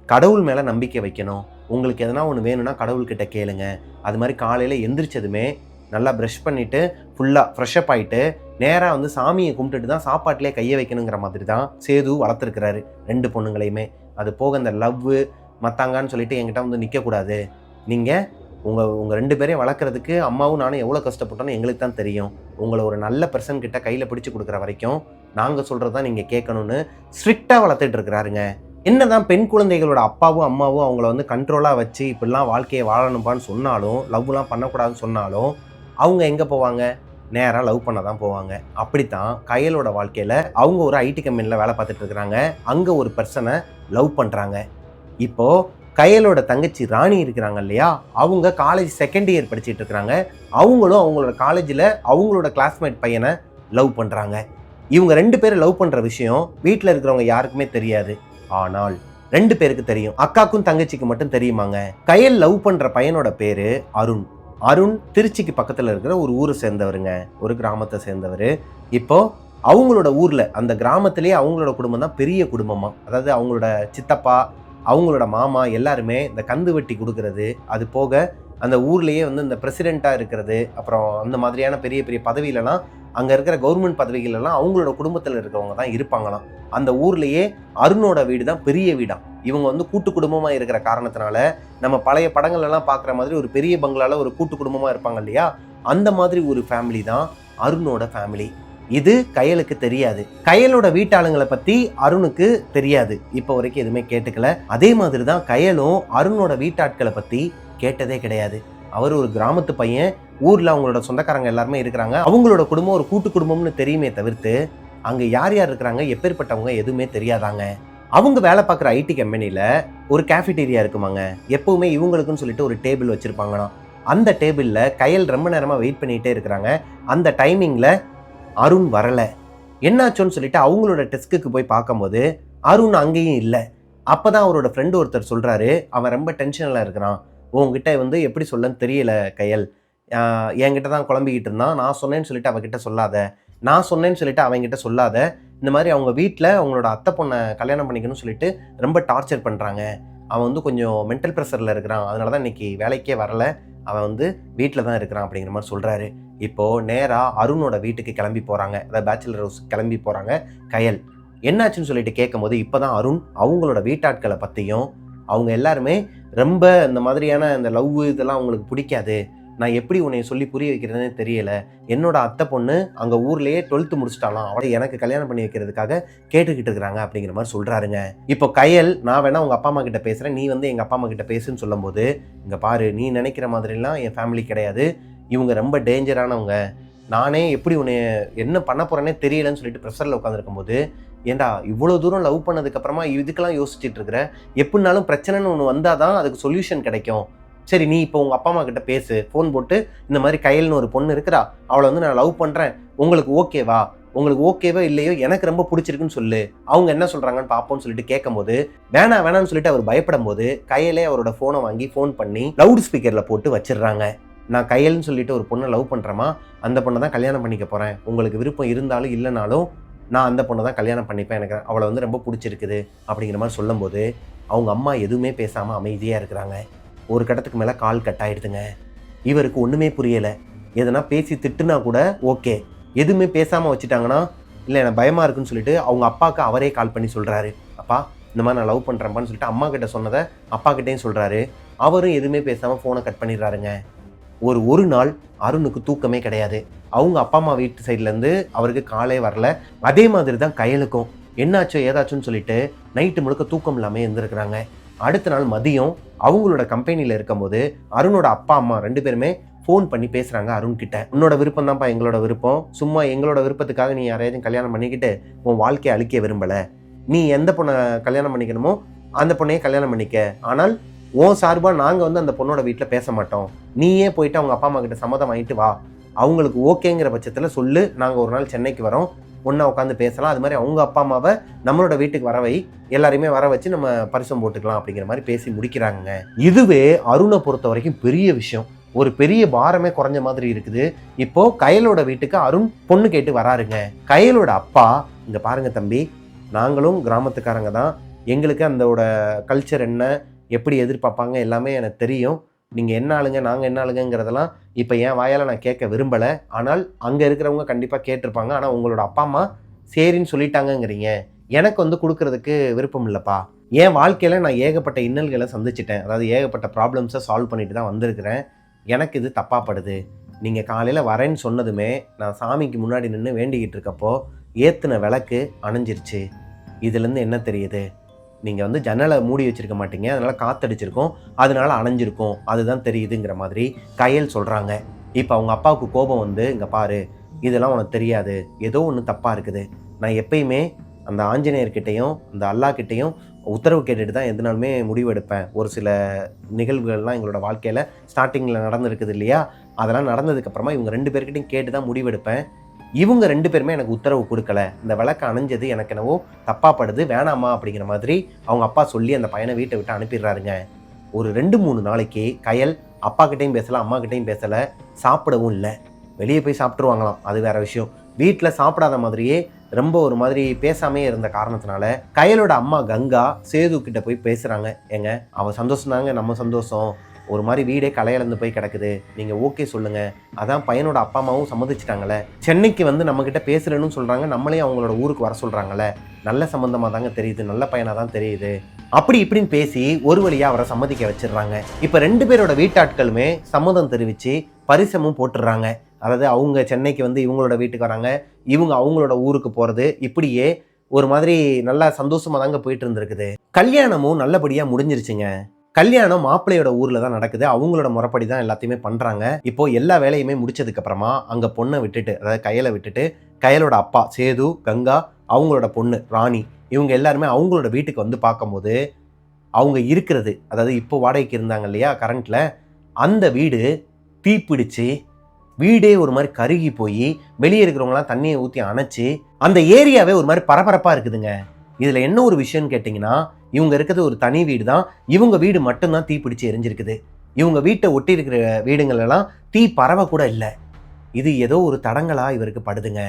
கடவுள் மேலே நம்பிக்கை வைக்கணும். உங்களுக்கு எதனா ஒன்று வேணும்னா கடவுள்கிட்ட கேளுங்க. அது மாதிரி காலையில் எந்திரிச்சதுமே நல்லா ப்ரஷ் பண்ணிவிட்டு ஃபுல்லாக ஃப்ரெஷ்அப் ஆகிட்டு நேராக வந்து சாமியை கும்பிட்டுட்டு தான் சாப்பாட்டிலே கையை வைக்கணுங்கிற மாதிரி தான் சேது வளர்த்துருக்கிறாரு 2 பொண்ணுங்களையுமே. அது போக இந்த லவ்வு மத்தாங்கன்னு சொல்லிட்டு என்கிட்ட வந்து நிற்கக்கூடாது. நீங்கள் உங்கள் 2 பேரையும் வளர்க்குறதுக்கு அம்மாவும் நானும் எவ்வளோ கஷ்டப்பட்டோன்னு எங்களுக்கு தான் தெரியும். உங்களை ஒரு நல்ல பர்சன் கிட்ட கையில் பிடிச்சி கொடுக்குற வரைக்கும் நாங்கள் சொல்கிறது தான் நீங்கள் கேட்கணும்னு ஸ்ட்ரிக்டாக வளர்த்துட்டு இருக்கிறாருங்க. என்னதான் பெண் குழந்தைகளோட அப்பாவும் அம்மாவும் அவங்கள வந்து கண்ட்ரோலாக வச்சு இப்படிலாம் வாழ்க்கையை வாழணும்பான்னு சொன்னாலும், லவ்லாம் பண்ணக்கூடாதுன்னு சொன்னாலும், அவங்க எங்கே போவாங்க? நேராக லவ் பண்ண தான் போவாங்க. அப்படித்தான் கயலோட வாழ்க்கையில் அவங்க ஒரு ஐடி கம்பெனியில் வேலை பார்த்துட்டு இருக்கிறாங்க. அங்கே ஒரு பர்சனை லவ் பண்ணுறாங்க. இப்போது கயலோட தங்கச்சி ராணி இருக்கிறாங்க இல்லையா, அவங்க காலேஜ் செகண்ட் இயர் படிச்சுட்டு இருக்கிறாங்க. அவங்களும் அவங்களோட காலேஜில் அவங்களோட கிளாஸ்மேட் பையனை லவ் பண்ணுறாங்க. இவங்க 2 பேரும் லவ் பண்ணுற விஷயம் வீட்டில் இருக்கிறவங்க யாருக்குமே தெரியாது. ஆனால் 2 பேருக்கு தெரியும். அக்காக்கும் தங்கச்சிக்கு மட்டும் தெரியுமாங்க. கயல் லவ் பண்ணுற பையனோட பேர் அருண். அருண் திருச்சிக்கு பக்கத்தில் இருக்கிற ஒரு ஊரை சேர்ந்தவருங்க, ஒரு கிராமத்தை சேர்ந்தவர். இப்போ அவங்களோட ஊரில் அந்த கிராமத்திலேயே அவங்களோட குடும்பம் தான் பெரிய குடும்பமாக, அதாவது அவங்களோட சித்தப்பா, அவங்களோட மாமா எல்லாருமே இந்த கந்து வெட்டி கொடுக்கறது, அது போக அந்த ஊர்லேயே வந்து இந்த பிரசிடெண்ட்டாக இருக்கிறது, அப்புறம் அந்த மாதிரியான பெரிய பெரிய பதவியிலலாம் அங்கே இருக்கிற கவர்மெண்ட் பதவிகளெல்லாம் அவங்களோட குடும்பத்தில் இருக்கிறவங்க தான் இருப்பாங்களாம். அந்த ஊர்லேயே அருணோட வீடு தான் பெரிய வீடாம். இவங்க வந்து கூட்டு குடும்பமாக இருக்கிற காரணத்தினால நம்ம பழைய படங்கள்லாம் பார்க்குற மாதிரி ஒரு பெரிய பங்களாவில் ஒரு கூட்டு குடும்பமாக இருப்பாங்க இல்லையா, அந்த மாதிரி ஒரு ஃபேமிலி தான் அருணோட ஃபேமிலி. இது கயலுக்கு தெரியாது. கயலோட வீட்டாளுங்களை பற்றி அருணுக்கு தெரியாது. இப்போ வரைக்கும் எதுவுமே கேட்டுக்கல. அதே மாதிரி தான் கயலும் அருணோட வீட்டாட்களை பற்றி கேட்டதே கிடையாது. அவர் ஒரு கிராமத்து பையன், ஊரில் அவங்களோட சொந்தக்காரங்க எல்லாருமே இருக்கிறாங்க. அவங்களோட குடும்பம் ஒரு கூட்டு குடும்பம்னு தெரியுமே தவிர்த்து அங்கே யார் யார் இருக்கிறாங்க, எப்பேற்பட்டவங்க எதுவுமே தெரியாதாங்க. அவங்க வேலை பார்க்குற ஐடி கம்பெனியில் ஒரு கேஃபிடீரியா இருக்குமாங்க. எப்பவுமே இவங்களுக்குன்னு சொல்லிட்டு ஒரு டேபிள் வச்சுருப்பாங்களாம். அந்த டேபிளில் கயல் ரொம்ப நேரமாக வெயிட் பண்ணிகிட்டே இருக்கிறாங்க. அந்த டைமிங்கில் அருண் வரலை. என்னாச்சோன்னு சொல்லிட்டு அவங்களோட டெஸ்க்குக்கு போய் பார்க்கும்போது அருண் அங்கேயும் இல்லை. அப்போ தான் அவரோட ஃப்ரெண்டு ஒருத்தர் சொல்கிறாரு, அவன் ரொம்ப டென்ஷனில் இருக்கிறான், உங்ககிட்ட வந்து எப்படி சொல்லன்னு தெரியல கயல், என்கிட்ட தான் குழம்பிக்கிட்டு இருந்தான், நான் சொன்னேன்னு சொல்லிட்டு அவகிட்ட சொல்லாத, நான் சொன்னேன்னு சொல்லிட்டு அவங்ககிட்ட சொல்லாத, இந்த மாதிரி அவங்க வீட்டில் அவங்களோட அத்தை பொண்ணை கல்யாணம் பண்ணிக்கணும்னு சொல்லிட்டு ரொம்ப டார்ச்சர் பண்ணுறாங்க, அவன் வந்து கொஞ்சம் மென்டல் ப்ரெஷரில் இருக்கிறான், அதனால தான் இன்றைக்கி வேலைக்கே வரல, அவன் வந்து வீட்டில் தான் இருக்கிறான் அப்படிங்கிற மாதிரி சொல்கிறாரு. இப்போது நேராக அருணோட வீட்டுக்கு கிளம்பி போகிறாங்க, அதாவது பேச்சுலர் ஹவுஸ் கிளம்பி போகிறாங்க கயல். என்னாச்சுன்னு சொல்லிட்டு கேட்கும்போது இப்போ தான் அருண் அவங்களோட வீட்டாட்களை பற்றியும், அவங்க எல்லாருமே ரொம்ப இந்த மாதிரியான இந்த லவ் இதெல்லாம் அவங்களுக்கு பிடிக்காது, நான் எப்படி உன்னை சொல்லி புரிய வைக்கிறதுனே தெரியல, என்னோட அத்தை பொண்ணு அங்கே ஊர்லேயே 12th முடிச்சிட்டாலாம், அவளை எனக்கு கல்யாணம் பண்ணி வைக்கிறதுக்காக கேட்டுக்கிட்டு இருக்கிறாங்க அப்படிங்கிற மாதிரி சொல்கிறாருங்க. இப்போ கயல், நான் வேணா உங்கள் அப்பா அம்மா கிட்ட பேசுகிறேன், நீ வந்து எங்கள் அப்பா அம்மா கிட்ட பேசுன்னு சொல்லும்போது, இங்கே பாரு, நீ நினைக்கிற மாதிரிலாம் என் ஃபேமிலி கிடையாது, இவங்க ரொம்ப டேஞ்சரானவங்க, நானே எப்படி உன்னை என்ன பண்ண போகிறேன்னே தெரியலன்னு சொல்லிட்டு ப்ரெஷரில் உட்காந்துருக்கும் போது, ஏண்டா இவ்வளோ தூரம் லவ் பண்ணதுக்கப்புறமா இதுக்கெல்லாம் யோசிச்சுட்டு இருக்கிற, எப்படினாலும் பிரச்சனைன்னு ஒன்று வந்தால் தான் அதுக்கு சொல்யூஷன் கிடைக்கும், சரி நீ இப்போ உங்கள் அப்பா அம்மா கிட்ட பேசு, ஃபோன் போட்டு இந்த மாதிரி கயல்னு ஒரு பொண்ணு இருக்கிறா, அவளை வந்து நான் லவ் பண்ணுறேன், உங்களுக்கு ஓகேவா, உங்களுக்கு ஓகேவோ இல்லையோ எனக்கு ரொம்ப பிடிச்சிருக்குன்னு சொல்லு, அவங்க என்ன சொல்கிறாங்கன்னு பார்ப்போம்னு சொல்லிட்டு கேட்கும்போது வேணான்னு சொல்லிட்டு அவர் பயப்படும் போது கயலே அவரோட ஃபோனை வாங்கி ஃபோன் பண்ணி லவுட் ஸ்பீக்கரில் போட்டு வச்சிடுறாங்க. நான் கயல்னு சொல்லிட்டு ஒரு பொண்ணை லவ் பண்ணுறேமா, அந்த பொண்ணை தான் கல்யாணம் பண்ணிக்க போகிறேன், உங்களுக்கு விருப்பம் இருந்தாலும் இல்லைனாலும் நான் அந்த பொண்ணை தான் கல்யாணம் பண்ணிப்பேன், எனக்கு அவளை வந்து ரொம்ப பிடிச்சிருக்குது அப்படிங்கிற மாதிரி சொல்லும்போது அவங்க அம்மா எதுவுமே பேசாமல் அமைதியாக இருக்கிறாங்க. ஒரு கட்டத்துக்கு மேலே கால் கட் ஆகிடுதுங்க. இவருக்கு ஒன்றுமே புரியலை. எதனா பேசி திட்டுனா கூட ஓகே, எதுவுமே பேசாமல் வச்சுட்டாங்கன்னா இல்லை எனக்கு பயமாக இருக்குன்னு சொல்லிட்டு அவங்க அப்பாவுக்கு அவரே கால் பண்ணி சொல்கிறாரு, அப்பா இந்த மாதிரி நான் லவ் பண்ணுறேன்ப்பான்னு சொல்லிட்டு அம்மா கிட்ட சொன்னதை அப்பா கிட்டேயும் சொல்கிறாரு. அவரும் எதுவுமே பேசாமல் ஃபோனை கட் பண்ணிடுறாருங்க. ஒரு நாள் அருணுக்கு தூக்கமே கிடையாது. அவங்க அப்பா அம்மா வீட்டு சைட்லேருந்து அவருக்கு காலே வரல. அதே மாதிரி தான் கயலுக்கும் என்னாச்சோ ஏதாச்சுன்னு சொல்லிட்டு நைட்டு முழுக்க தூக்கம் இல்லாமல் இருந்திருக்கிறாங்க. அடுத்த நாள் மதியம் அவங்களோட கம்பெனியில் இருக்கும்போது அருணோட அப்பா அம்மா 2 பேருமே ஃபோன் பண்ணி பேசுகிறாங்க அருண் கிட்ட, உன்னோட விருப்பம் தான்ப்பா எங்களோட விருப்பம், சும்மா எங்களோட விருப்பத்துக்காக நீ யாரையாச்சும் கல்யாணம் பண்ணிக்கிட்டு உன் வாழ்க்கையை அழிக்க விரும்பலை, நீ எந்த பொண்ணை கல்யாணம் பண்ணிக்கணுமோ அந்த பொண்ணையே கல்யாணம் பண்ணிக்க, ஆனால் உன் சார்பாக நாங்கள் வந்து அந்த பொண்ணோட வீட்டில் பேச மாட்டோம், நீயே போயிட்டு அவங்க அப்பா அம்மா கிட்ட சம்மதம் வாங்கிட்டு வா, அவங்களுக்கு ஓகேங்கிற பட்சத்தில் சொல்லு, நாங்கள் ஒரு நாள் சென்னைக்கு வரோம், ஒன்றா உட்காந்து பேசலாம், அது மாதிரி அவங்க அப்பா அம்மாவை நம்மளோட வீட்டுக்கு வரவை, எல்லாரையுமே வர வச்சு நம்ம பரிசம் போட்டுக்கலாம் அப்படிங்கிற மாதிரி பேசி முடிக்கிறாங்க. இதுவே அருணை பொறுத்த வரைக்கும் பெரிய விஷயம், ஒரு பெரிய பாரமே குறைஞ்ச மாதிரி இருக்குது. இப்போ கயலோட வீட்டுக்கு அருண் பொண்ணு கேட்டு வராருங்க. கயலோட அப்பா, இங்கே பாருங்க தம்பி, நாங்களும் கிராமத்துக்காரங்க தான், எங்களுக்கு அந்தோட கல்ச்சர் என்ன, எப்படி எதிர்பார்ப்பாங்க எல்லாமே எனக்கு தெரியும், நீங்கள் என்ன ஆளுங்க நாங்கள் என்ன ஆளுங்கிறதெல்லாம் இப்போ என் வாயால் நான் கேட்க விரும்பலை, ஆனால் அங்கே இருக்கிறவங்க கண்டிப்பாக கேட்டிருப்பாங்க, ஆனால் உங்களோட அப்பா அம்மா சரின்னு சொல்லிட்டாங்கங்கிறீங்க, எனக்கு வந்து கொடுக்கறதுக்கு விருப்பம் இல்லைப்பா, என் வாழ்க்கையில் நான் ஏகப்பட்ட இன்னல்களை சந்திச்சிட்டேன், அதாவது ஏகப்பட்ட ப்ராப்ளம்ஸை சால்வ் பண்ணிட்டு தான் வந்திருக்கிறேன், எனக்கு இது தப்பாகப்படுது, நீங்கள் காலையில் வரேன்னு சொன்னதுமே நான் சாமிக்கு முன்னாடி நின்று வேண்டிக்கிட்டு இருக்கப்போ ஏற்றின விளக்கு அணைஞ்சிருச்சு, இதுலேருந்து என்ன தெரியுது, நீங்கள் வந்து ஜன்னலை மூடி வச்சிருக்க மாட்டீங்க, அதனால் காற்றடிச்சிருக்கோம், அதனால அணைஞ்சிருக்கும், அதுதான் தெரியுதுங்கிற மாதிரி கயல் சொல்கிறாங்க. இப்போ அவங்க அப்பாவுக்கு கோபம் வந்து, இங்கே பாரு, இதெல்லாம் உனக்கு தெரியாது, ஏதோ ஒன்று தப்பாக இருக்குது. நான் எப்பயுமே அந்த ஆஞ்சநேயர்கிட்டையும் அந்த அல்லாஹ்கிட்டையும் உத்தரவு கேட்டுட்டு தான் எதுனாலுமே முடிவு எடுப்பேன். ஒரு சில நிகழ்வுகள்லாம் எங்களோட வாழ்க்கையில் ஸ்டார்டிங்கில் நடந்திருக்குது இல்லையா, அதெல்லாம் நடந்ததுக்கப்புறமா இவங்க 2 பேர்கிட்டையும் கேட்டு தான் முடிவெடுப்பேன். இவங்க 2 பேருமே எனக்கு உத்தரவு கொடுக்கல, இந்த விளக்கு அணைஞ்சது எனக்கு என்னவோ தப்பாக படுது, வேணாமா அப்படிங்கிற மாதிரி அவங்க அப்பா சொல்லி அந்த பையனை வீட்டை விட்டு அனுப்பிடுறாருங்க. ஒரு 2-3 நாளைக்கு கயல் அப்பா கிட்டையும் பேசலை, அம்மா கிட்டையும் பேசலை, சாப்பிடவும் இல்லை. வெளியே போய் சாப்பிட்ருவாங்களாம், அது வேற விஷயம். வீட்டில் சாப்பிடாத மாதிரியே ரொம்ப ஒரு மாதிரி பேசாமே இருந்த காரணத்தினால கயலோட அம்மா கங்கா சேது கிட்ட போய் பேசுகிறாங்க. ஏங்க, அவன் சந்தோஷம் தாங்க நம்ம சந்தோஷம், ஒரு மாதிரி வீடே கலையிழந்து போய் கிடக்குது, நீங்கள் ஓகே சொல்லுங்கள். அதான் பையனோட அப்பா அம்மாவும் சம்மதிச்சிட்டாங்களே, சென்னைக்கு வந்து நம்மக்கிட்ட பேசுகிறேன்னு சொல்கிறாங்க, நம்மளே அவங்களோட ஊருக்கு வர சொல்கிறாங்களே, நல்ல சம்மந்தமாக தாங்க தெரியுது, நல்ல பையனாக தான் தெரியுது, அப்படி இப்படின்னு பேசி ஒரு வழியாக அவரை சம்மதிக்க வச்சிடுறாங்க. இப்போ 2 பேரோட வீட்டாட்களுமே சம்மதம் தெரிவித்து பரிசமும் போட்டுடுறாங்க. அதாவது அவங்க சென்னைக்கு வந்து இவங்களோட வீட்டுக்கு வராங்க, இவங்க அவங்களோட ஊருக்கு போகிறது, இப்படியே ஒரு மாதிரி நல்லா சந்தோஷமாக தாங்க போயிட்டு இருந்திருக்குது. கல்யாணமும் நல்லபடியாக முடிஞ்சிருச்சுங்க. கல்யாணம் மாப்பிள்ளையோட ஊரில் தான் நடக்குது, அவங்களோட முறைப்படி தான் எல்லாத்தையுமே பண்ணுறாங்க. இப்போ எல்லா வேலையுமே முடிச்சதுக்கப்புறமா அங்கே பொண்ணை விட்டுட்டு, அதாவது கயலை விட்டுட்டு, கயலோட அப்பா சேது, கங்கா, அவங்களோட பொண்ணு ராணி, இவங்க எல்லாருமே அவங்களோட வீட்டுக்கு வந்து பார்க்கும்போது அவங்க இருக்கிறது, அதாவது இப்போ வாடகைக்கு இருந்தாங்க இல்லையா கரண்ட்டில், அந்த வீடு தீப்பிடிச்சு வீடே ஒரு மாதிரி கருகி போய் வெளியே இருக்கிறவங்களாம் தண்ணியை ஊற்றி அணைச்சி அந்த ஏரியாவே ஒரு மாதிரி பரபரப்பாக இருக்குதுங்க. இதில் என்ன ஒரு விஷயம்னு கேட்டிங்கன்னா, இவங்க இருக்கிறது ஒரு தனி வீடு தான், இவங்க வீடு மட்டும்தான் தீப்பிடிச்சு எரிஞ்சிருக்குது. இவங்க வீட்டை ஒட்டி இருக்கிற வீடுங்களெல்லாம் தீ பரவ கூட இல்லை. இது ஏதோ ஒரு தடங்களாக இவருக்கு படுதுங்க.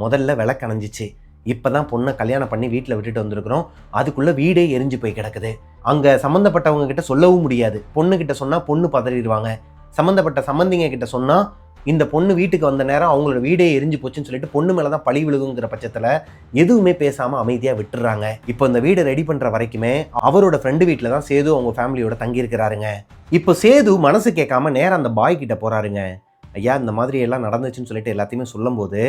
முதல்ல விளக்கணைஞ்சிச்சு, இப்போ தான் பொண்ணை கல்யாணம் பண்ணி வீட்டில் விட்டுட்டு வந்திருக்கிறோம், அதுக்குள்ளே வீடே எரிஞ்சு போய் கிடக்குது. அங்கே சம்மந்தப்பட்டவங்க கிட்ட சொல்லவும் முடியாது, பொண்ணுக்கிட்ட சொன்னால் பொண்ணு பதறிடுவாங்க, சம்மந்தப்பட்ட சம்மந்திங்க கிட்ட சொன்னால் இந்த பொண்ணு வீட்டுக்கு வந்த நேரம் அவங்களோட வீடே எரிஞ்சு போச்சுன்னு சொல்லிட்டு பொண்ணு மேலே தான் பழி விழுகுங்கிற பட்சத்தில் எதுவுமே பேசாமல் அமைதியாக விட்டுறாங்க. இப்போ இந்த வீடை ரெடி பண்ணுற வரைக்குமே அவரோட ஃப்ரெண்டு வீட்டில் தான் சேது அவங்க ஃபேமிலியோட தங்கியிருக்கிறாருங்க. இப்போ சேது மனசு கேட்காம நேரம் அந்த பாய் கிட்ட போகிறாருங்க. ஐயா, இந்த மாதிரி எல்லாம் நடந்துச்சுன்னு சொல்லிட்டு எல்லாத்தையுமே சொல்லும்போது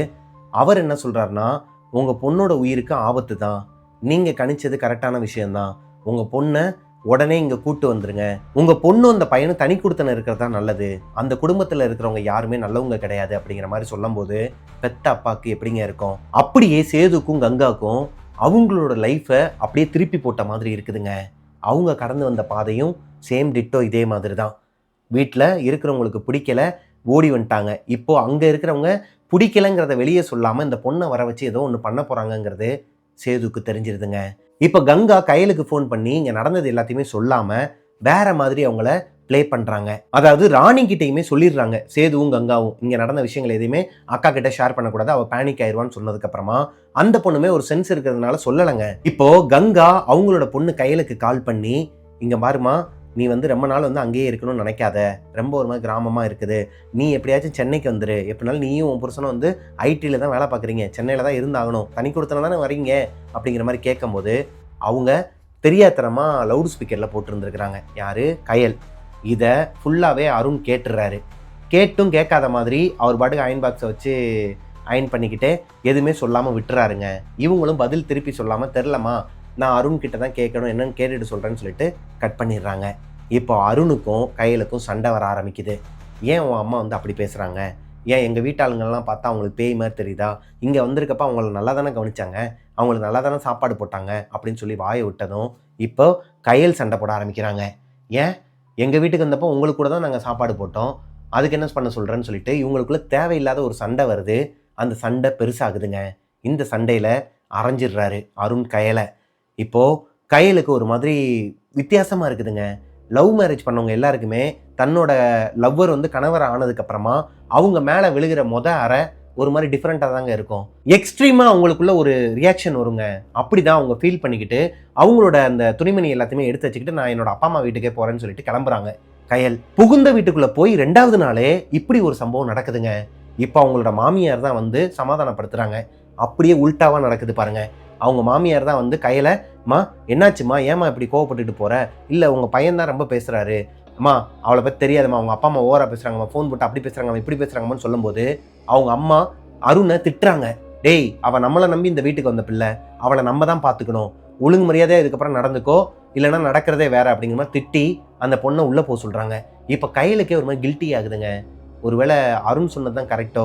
அவர் என்ன சொல்கிறாருன்னா, உங்கள் பொண்ணோட உயிருக்கு ஆபத்து தான், நீங்கள் கணிச்சது கரெக்டான விஷயந்தான், உங்கள் பொண்ணை உடனே இங்கே கூட்டு வந்துருங்க, உங்கள் பொண்ணு அந்த பையனும் தனி கொடுத்தன இருக்கிறது தான் நல்லது, அந்த குடும்பத்தில் இருக்கிறவங்க யாருமே நல்லவங்க கிடையாது அப்படிங்கிற மாதிரி சொல்லும்போது பெத்த அப்பாவுக்கு எப்படிங்க இருக்கும். அப்படியே சேதுக்கும் கங்காவுக்கும் அவங்களோட லைஃப்பை அப்படியே திருப்பி போட்ட மாதிரி இருக்குதுங்க. அவங்க கடந்து வந்த பாதையும் சேம் டிட்டோ இதே மாதிரி தான். வீட்டில் இருக்கிறவங்களுக்கு பிடிக்கல, ஓடி வந்துட்டாங்க. இப்போது அங்கே இருக்கிறவங்க பிடிக்கலைங்கிறத வெளியே சொல்லாமல் இந்த பொண்ணை வர வச்சு ஏதோ ஒன்று பண்ண போகிறாங்கங்கிறது சேதுக்கு தெரிஞ்சிருதுங்க. இப்போ கங்கா கயலுக்கு ஃபோன் பண்ணி இங்கே நடந்தது எல்லாத்தையுமே சொல்லாமல் வேற மாதிரி அவங்கள ப்ளே பண்ணுறாங்க. அதாவது ராணி கிட்டையுமே சொல்லிடுறாங்க, சேதுவும் கங்காவும் இங்கே நடந்த விஷயங்கள் எதையுமே அக்கா கிட்ட ஷேர் பண்ணக்கூடாது, அவள் பேனிக் ஆயிடுவான்னு சொன்னதுக்கப்புறமா அந்த பொண்ணுமே ஒரு சென்ஸ் இருக்கிறதுனால சொல்லலைங்க. இப்போது கங்கா அவங்களோட பொண்ணு கயலுக்கு கால் பண்ணி, இங்கே பாருமா, நீ வந்து ரொம்ப நாள் வந்து அங்கேயே இருக்கணும்னு நினைக்காத, ரொம்ப ஒரு மாதிரி கிராமமாக இருக்குது, நீ எப்படியாச்சும் சென்னைக்கு வந்துரு, எப்படினாலும் நீயும் உன் புருஷனும் வந்து ஐடியில் தான் வேலை பார்க்குறீங்க, சென்னையில் தான் இருந்தாகணும், தனி கொடுத்தன தானே வரீங்க அப்படிங்கிற மாதிரி கேட்கும்போது அவங்க தெரியாதனமாக லவுட் ஸ்பீக்கரில் போட்டுருந்துருக்குறாங்க. யார்? கயல். இதை ஃபுல்லாகவே அருண் கேட்டுடுறாரு. கேட்டும் கேட்காத மாதிரி அவர் பாட்டுக்கு அயன் பாக்ஸை வச்சு அயன் பண்ணிக்கிட்டே எதுவுமே சொல்லாமல் விட்டுறாருங்க. இவங்களும் பதில் திருப்பி சொல்லாமல், தெரிலமா, நான் அருண் கிட்ட தான் கேட்கணும், என்னன்னு கேட்டுட்டு சொல்கிறேன்னு சொல்லிட்டு கட் பண்ணிடுறாங்க. இப்போ அருணுக்கும் கயலுக்கும் சண்டை வர ஆரம்பிக்குது. ஏன் உன் அம்மா வந்து அப்படி பேசுகிறாங்க, ஏன் எங்கள் வீட்டாளுங்கள்லாம் பார்த்தா அவங்களுக்கு பேய் மாதிரி தெரியுதா, இங்கே வந்திருக்கப்ப அவங்கள நல்லா தானே கவனிச்சாங்க, அவங்களுக்கு நல்லா தானே சாப்பாடு போட்டாங்க அப்படின்னு சொல்லி வாயை விட்டதும் இப்போ கயல் சண்டை போட ஆரம்பிக்கிறாங்க. ஏன் எங்கள் வீட்டுக்கு வந்தப்போ உங்களுக்கு கூட தான் நாங்கள் சாப்பாடு போட்டோம், அதுக்கு என்ன பண்ண சொல்கிறேன்னு சொல்லிட்டு இவங்களுக்குள்ள தேவையில்லாத ஒரு சண்டை வருது. அந்த சண்டை பெருசாகுதுங்க. இந்த சண்டையில் அரைஞ்சிடுறாரு அருண் கயலை. இப்போது கயலுக்கு ஒரு மாதிரி வித்தியாசமாக இருக்குதுங்க. லவ் மேரேஜ் பண்ணவங்க எல்லாருக்குமே தன்னோட லவ்வர் வந்து கணவர் ஆனதுக்கப்புறமா அவங்க மேலே விழுகிற அறை ஒரு மாதிரி டிஃப்ரெண்ட்டாக தாங்க இருக்கும். எக்ஸ்ட்ரீமாக அவங்களுக்குள்ள ஒரு ரியாக்ஷன் வருங்க. அப்படி தான் அவங்க ஃபீல் பண்ணிக்கிட்டு அவங்களோட அந்த துணிமணி எல்லாத்தையுமே எடுத்து வச்சுக்கிட்டு நான் என்னோட அப்பா அம்மா வீட்டுக்கே போகிறேன்னு சொல்லிட்டு கிளம்புறாங்க. கயல் புகுந்த வீட்டுக்குள்ளே போய் 2வது நாளே இப்படி ஒரு சம்பவம் நடக்குதுங்க. இப்போ அவங்களோட மாமியார் தான் வந்து சமாதானப்படுத்துகிறாங்க. அப்படியே உல்ட்டாவாக நடக்குது பாருங்க. அவங்க மாமியார் தான் வந்து கயலை, அம்மா என்னாச்சுமா, ஏமா இப்படி கோவப்பட்டுட்டு போகிற, இல்லை உங்கள் பையன் தான் ரொம்ப பேசுகிறாரு, அம்மா அவளை பற்றி தெரியாதுமா, அவங்க அப்பா அம்மா ஓவராக பேசுகிறாங்கம்மா, ஃபோன் போட்டு அப்படி பேசுகிறாங்கம்மா, இப்படி பேசுகிறாங்கம்மான்னு சொல்லும்போது அவங்க அம்மா அருணை திட்டுறாங்க. டேய், அவள் நம்மளை நம்பி இந்த வீட்டுக்கு வந்த பிள்ளை, அவளை நம்ம தான் பார்த்துக்கணும், ஒழுங்கு மரியாதையாக இதுக்கப்புறம் நடந்துக்கோ, இல்லைன்னா நடக்கிறதே வேற அப்படிங்கிற மாதிரி திட்டி அந்த பொண்ணை உள்ளே போக சொல்கிறாங்க. இப்போ கையலுக்கே ஒரு மாதிரி கில்ட்டி ஆகுதுங்க. ஒருவேளை அருண் சொன்னது தான் கரெக்டோ,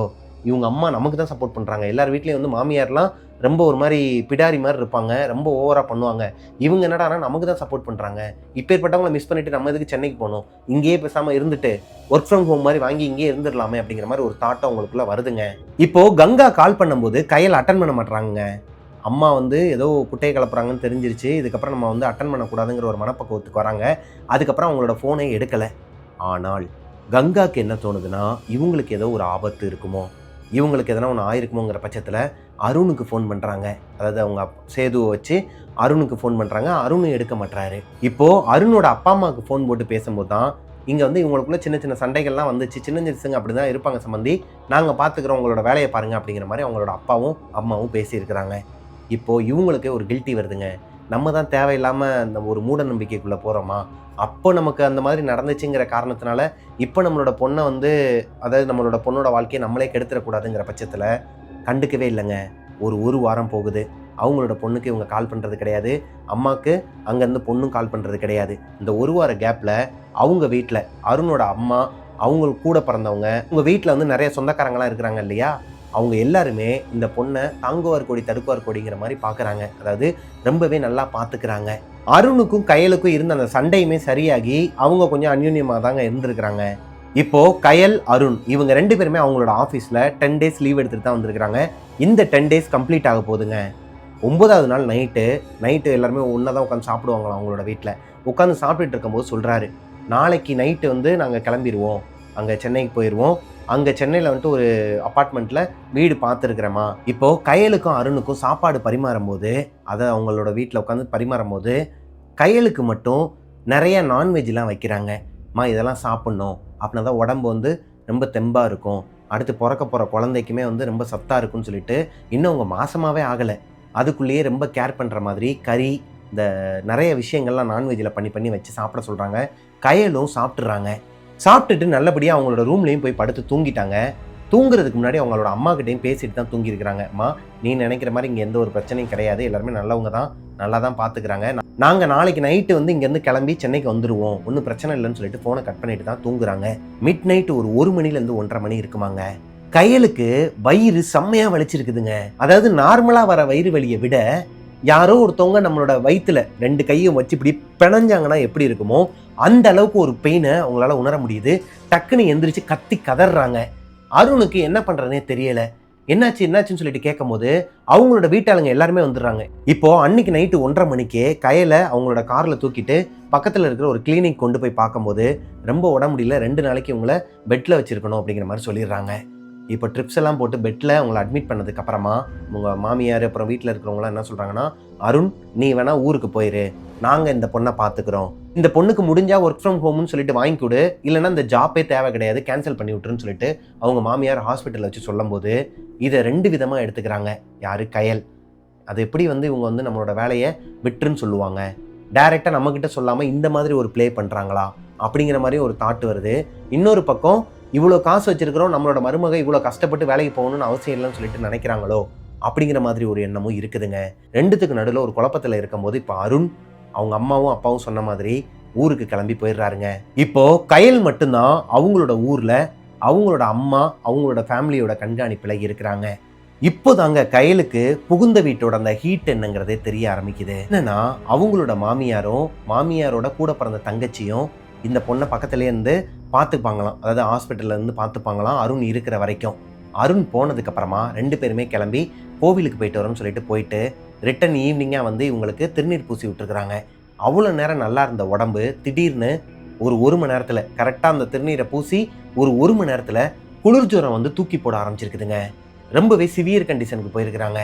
இவங்க அம்மா நமக்கு தான் சப்போர்ட் பண்ணுறாங்க. எல்லார் வீட்லேயும் வந்து மாமியார்லாம் ரொம்ப ஒரு மாதிரி பிடாரி மாதிரி இருப்பாங்க, ரொம்ப ஓவராக பண்ணுவாங்க. இவங்க என்னடானா நமக்கு தான் சப்போர்ட் பண்ணுறாங்க. இப்பேற்பட்டவங்களை மிஸ் பண்ணிவிட்டு நம்ம எதுக்கு சென்னைக்கு போகணும், இங்கேயே பேசாமல் இருந்துட்டு ஒர்க் ஃப்ரம் ஹோம் மாதிரி வாங்கி இங்கேயே இருந்துடலாமே அப்படிங்கிற மாதிரி ஒரு தாட்டம் அவங்களுக்குள்ள வருதுங்க. இப்போது கங்கா கால் பண்ணும்போது கையில் அட்டன் பண்ண மாட்டாங்க. அம்மா வந்து ஏதோ குட்டையை கலப்புறாங்கன்னு தெரிஞ்சிருச்சு, இதுக்கப்புறம் நம்ம வந்து அட்டன் பண்ணக்கூடாதுங்கிற ஒரு மனப்பக்குவத்துக்கு வராங்க. அதுக்கப்புறம் அவங்களோட ஃபோனை எடுக்கலை. ஆனால் கங்காவுக்கு என்ன தோணுதுன்னா, இவங்களுக்கு ஏதோ ஒரு ஆபத்து இருக்குமோ, இவங்களுக்கு எதனா ஒன்று ஆயிருக்குமோங்கிற பட்சத்தில் அருணுக்கு ஃபோன் பண்ணுறாங்க. அதாவது அவங்க சேதுவை வச்சு அருணுக்கு ஃபோன் பண்ணுறாங்க. அருணும் எடுக்க மாட்டாரு. இப்போது அருணோட அப்பா அம்மாவுக்கு ஃபோன் போட்டு பேசும்போது தான் இங்கே வந்து இவங்களுக்குள்ள சின்ன சின்ன சண்டைகள்லாம் வந்துச்சு. சின்ன சின்னசுங்க அப்படி தான் இருப்பாங்க சம்பந்தி, நாங்கள் பார்த்துக்குறோம், உங்களோட வேலையை பாருங்கள் அப்படிங்கிற மாதிரி அவங்களோட அப்பாவும் அம்மாவும் பேசியிருக்கிறாங்க. இப்போது இவங்களுக்கு ஒரு கில்ட்டி வருதுங்க. நம்ம தான் தேவையில்லாமல் அந்த ஒரு மூட நம்பிக்கைக்குள்ளே போகிறோமா, அப்போ நமக்கு அந்த மாதிரி நடந்துச்சுங்கிற காரணத்தினால இப்போ நம்மளோட பொண்ணை வந்து, அதாவது நம்மளோட பொண்ணோட வாழ்க்கையை நம்மளே கெடுத்துடக்கூடாதுங்கிற பட்சத்தில் கண்டுக்கவே இல்லைங்க. ஒரு வாரம் போகுது. அவங்களோட பொண்ணுக்கு இவங்க கால் பண்ணுறது கிடையாது, அம்மாவுக்கு அங்கேருந்து பொண்ணும் கால் பண்ணுறது கிடையாது. இந்த ஒரு வார கேப்பில் அவங்க வீட்டில் அருணோட அம்மா, அவங்களுக்கு கூட பிறந்தவங்க, உங்கள் வீட்டில் வந்து நிறைய சொந்தக்காரங்களாம் இருக்கிறாங்க இல்லையா, அவங்க எல்லாருமே இந்த பொண்ணை தாங்குவார் கொடி தடுக்குவார் கொடிங்கிற மாதிரி பார்க்குறாங்க. அதாவது ரொம்பவே நல்லா பார்த்துக்கிறாங்க. அருணுக்கும் கயலுக்கும் இருந்த அந்த சண்டையுமே சரியாகி அவங்க கொஞ்சம் அந்யூன்யமாக தாங்க இருந்திருக்கிறாங்க. இப்போது கயல், அருண் இவங்க 2 பேருமே அவங்களோட ஆஃபீஸில் 10 days லீவ் எடுத்துகிட்டு தான் வந்திருக்கிறாங்க. இந்த 10 days கம்ப்ளீட் ஆக போகுதுங்க. 9வது நாள் நைட்டு எல்லாருமே ஒன்றா தான் உட்காந்து சாப்பிடுவாங்களாம். அவங்களோட வீட்டில் உட்காந்து சாப்பிட்டுட்டு இருக்கும்போது சொல்கிறாரு, நாளைக்கு நைட்டு வந்து நாங்கள் கிளம்பிடுவோம், அங்கே சென்னைக்கு போயிடுவோம், அங்கே சென்னையில் வந்துட்டு ஒரு அப்பார்ட்மெண்ட்டில் வீடு பார்த்துருக்குறேம்மா. இப்போது கயலுக்கும் அருணுக்கும் சாப்பாடு பரிமாறும் போது, அதை அவங்களோட வீட்டில் உட்காந்து பரிமாறும் போது கயலுக்கு மட்டும் நிறைய நான்வெஜ்லாம் வைக்கிறாங்க. இதெல்லாம் சாப்பிட்ணும், அப்படின்னா தான் உடம்பு வந்து ரொம்ப தெம்பாக இருக்கும், அடுத்து பிறக்க போகிற குழந்தைக்குமே வந்து ரொம்ப சத்தாக இருக்குன்னு சொல்லிட்டு, இன்னும் அவங்க மாசமாகவே ஆகலை, அதுக்குள்ளேயே ரொம்ப கேர் பண்ணுற மாதிரி கறி, இந்த நிறைய விஷயங்கள்லாம் நான்வெஜ்ஜில் பண்ணி வச்சு சாப்பிட சொல்கிறாங்க. கயலும் சாப்பிட்றாங்க. சாப்பிட்டுட்டு நல்லபடியாக அவங்களோட ரூம்லேயும் போய் படுத்து தூங்கிட்டாங்க. தூங்குறதுக்கு முன்னாடி அவங்களோட அம்மாக்கிட்டையும் பேசிட்டு தான் தூங்கியிருக்கிறாங்க. அம்மா, நீ நினைக்கிற மாதிரி இங்கே எந்த ஒரு பிரச்சனையும் கிடையாது, எல்லாருமே நல்லவங்க தான், நல்லா தான் பார்த்துக்கிறாங்க, நாங்கள் நாளைக்கு நைட்டு வந்து இங்கேருந்து கிளம்பி சென்னைக்கு வந்துடுவோம், ஒன்றும் பிரச்சனை இல்லைன்னு சொல்லிட்டு ஃபோனை கட் பண்ணிட்டு தான் தூங்குறாங்க. மிட் நைட்டு ஒரு 1 மணிலேருந்து 1:30 மணி இருக்குமாங்க. கயலுக்கு வயிறு செம்மையாக வலிச்சிருக்குதுங்க. அதாவது நார்மலாக வர வயிறு வலியை விட யாரோ ஒருத்தவங்க நம்மளோட வயிற்றுல 2 கையும் வச்சு இப்படி பிணைஞ்சாங்கன்னா எப்படி இருக்குமோ அந்த அளவுக்கு ஒரு பெயினை அவங்களால உணர முடியுது. டக்குன்னு எந்திரிச்சு கத்தி கதறாங்க. அருணுக்கு என்ன பண்ணுறதுனே தெரியலை. என்னாச்சுன்னு சொல்லிட்டு கேட்கும் போது அவங்களோட வீட்டாளுங்க எல்லாருமே வந்துடுறாங்க. இப்போது அன்னைக்கு நைட்டு 1:30 மணிக்கே கயலை அவங்களோட காரில் தூக்கிட்டு பக்கத்தில் இருக்கிற ஒரு கிளினிக் கொண்டு போய் பார்க்கும்போது ரொம்ப உடம்பு முடியல, 2 நாளைக்கு உங்களை பெட்டில் வச்சுருக்கணும் அப்படிங்கிற மாதிரி சொல்லிடுறாங்க. இப்போ ட்ரிப்ஸ் எல்லாம் போட்டு பெட்டில் அவங்கள அட்மிட் பண்ணதுக்கு அப்புறமா உங்கள் மாமியார் அப்புறம் வீட்டில் இருக்கிறவங்களாம் என்ன சொல்கிறாங்கன்னா, அருண் நீ வேணா ஊருக்கு போயிரு, நாங்கள் இந்த பொண்ணை பார்த்துக்குறோம், இந்த பொண்ணுக்கு முடிஞ்சால் ஒர்க் ஃப்ரம் ஹோம்னு சொல்லிட்டு வாங்கி கொடு, இல்லைன்னா இந்த ஜாப்பே தேவை கிடையாது, கேன்சல் பண்ணி விட்டுருன்னு சொல்லிட்டு அவங்க மாமியார் ஹாஸ்பிட்டலில் வச்சு சொல்லும்போது இதை 2 விதமாக எடுத்துக்கிறாங்க. யார்? கயல். அது எப்படி வந்து இவங்க வந்து நம்மளோட வேலையை விட்டுருன்னு சொல்லுவாங்க, டைரெக்டாக நம்மக்கிட்ட சொல்லாமல் இந்த மாதிரி ஒரு ப்ளே பண்ணுறாங்களா அப்படிங்கிற மாதிரி ஒரு தாட் வருது. இன்னொரு பக்கம் இவ்வளோ காசு வச்சிருக்கிறோம், நம்மளோட மருமக இவ்வளோ கஷ்டப்பட்டு வேலைக்கு போகணும்னு அவசியம் இல்லைன்னு சொல்லிட்டு நினைக்கிறாங்களோ அப்படிங்கிற மாதிரி ஒரு எண்ணமும் இருக்குதுங்க. 2த்துக்கு நடுவில் ஒரு குழப்பத்தில் இருக்கும்போது இப்போ அருண் அவங்க அம்மாவும் அப்பாவும் சொன்ன மாதிரி ஊருக்கு கிளம்பி போயிடுறாருங்க. இப்போ கயல் மட்டும்தான் அவங்களோட ஊரில் அவங்களோட அம்மா அவங்களோட ஃபேமிலியோட கண்காணிப்பில் இருக்கிறாங்க. இப்போதாங்க கயலுக்கு புகுந்த வீட்டோட அந்த ஹீட் என்னங்கிறதே தெரிய ஆரம்பிக்குது. என்னன்னா அவங்களோட மாமியாரோட கூட பிறந்த தங்கச்சியும் இந்த பொண்ணை பக்கத்துலேயே இருந்து பார்த்துப்பாங்களாம், அதாவது ஹாஸ்பிட்டலில் இருந்து பார்த்துப்பாங்களாம் அருண் இருக்கிற வரைக்கும். அருண் போனதுக்கப்புறமா 2 பேருமே கிளம்பி கோவிலுக்கு போயிட்டு வரோம்னு சொல்லிட்டு போயிட்டு ரிட்டன் ஈவினிங்காக வந்து இவங்களுக்கு திருநீர் பூசி விட்டுருக்குறாங்க. அவ்வளோ நேரம் நல்லா இருந்த உடம்பு திடீர்னு ஒரு மணி நேரத்தில், கரெக்டாக அந்த திருநீரை பூசி ஒரு மணி நேரத்தில் குளிர்ஜுரம் வந்து தூக்கி போட ஆரம்பிச்சிருக்குதுங்க. ரொம்பவே சிவியர் கண்டிஷனுக்கு போயிருக்கிறாங்க.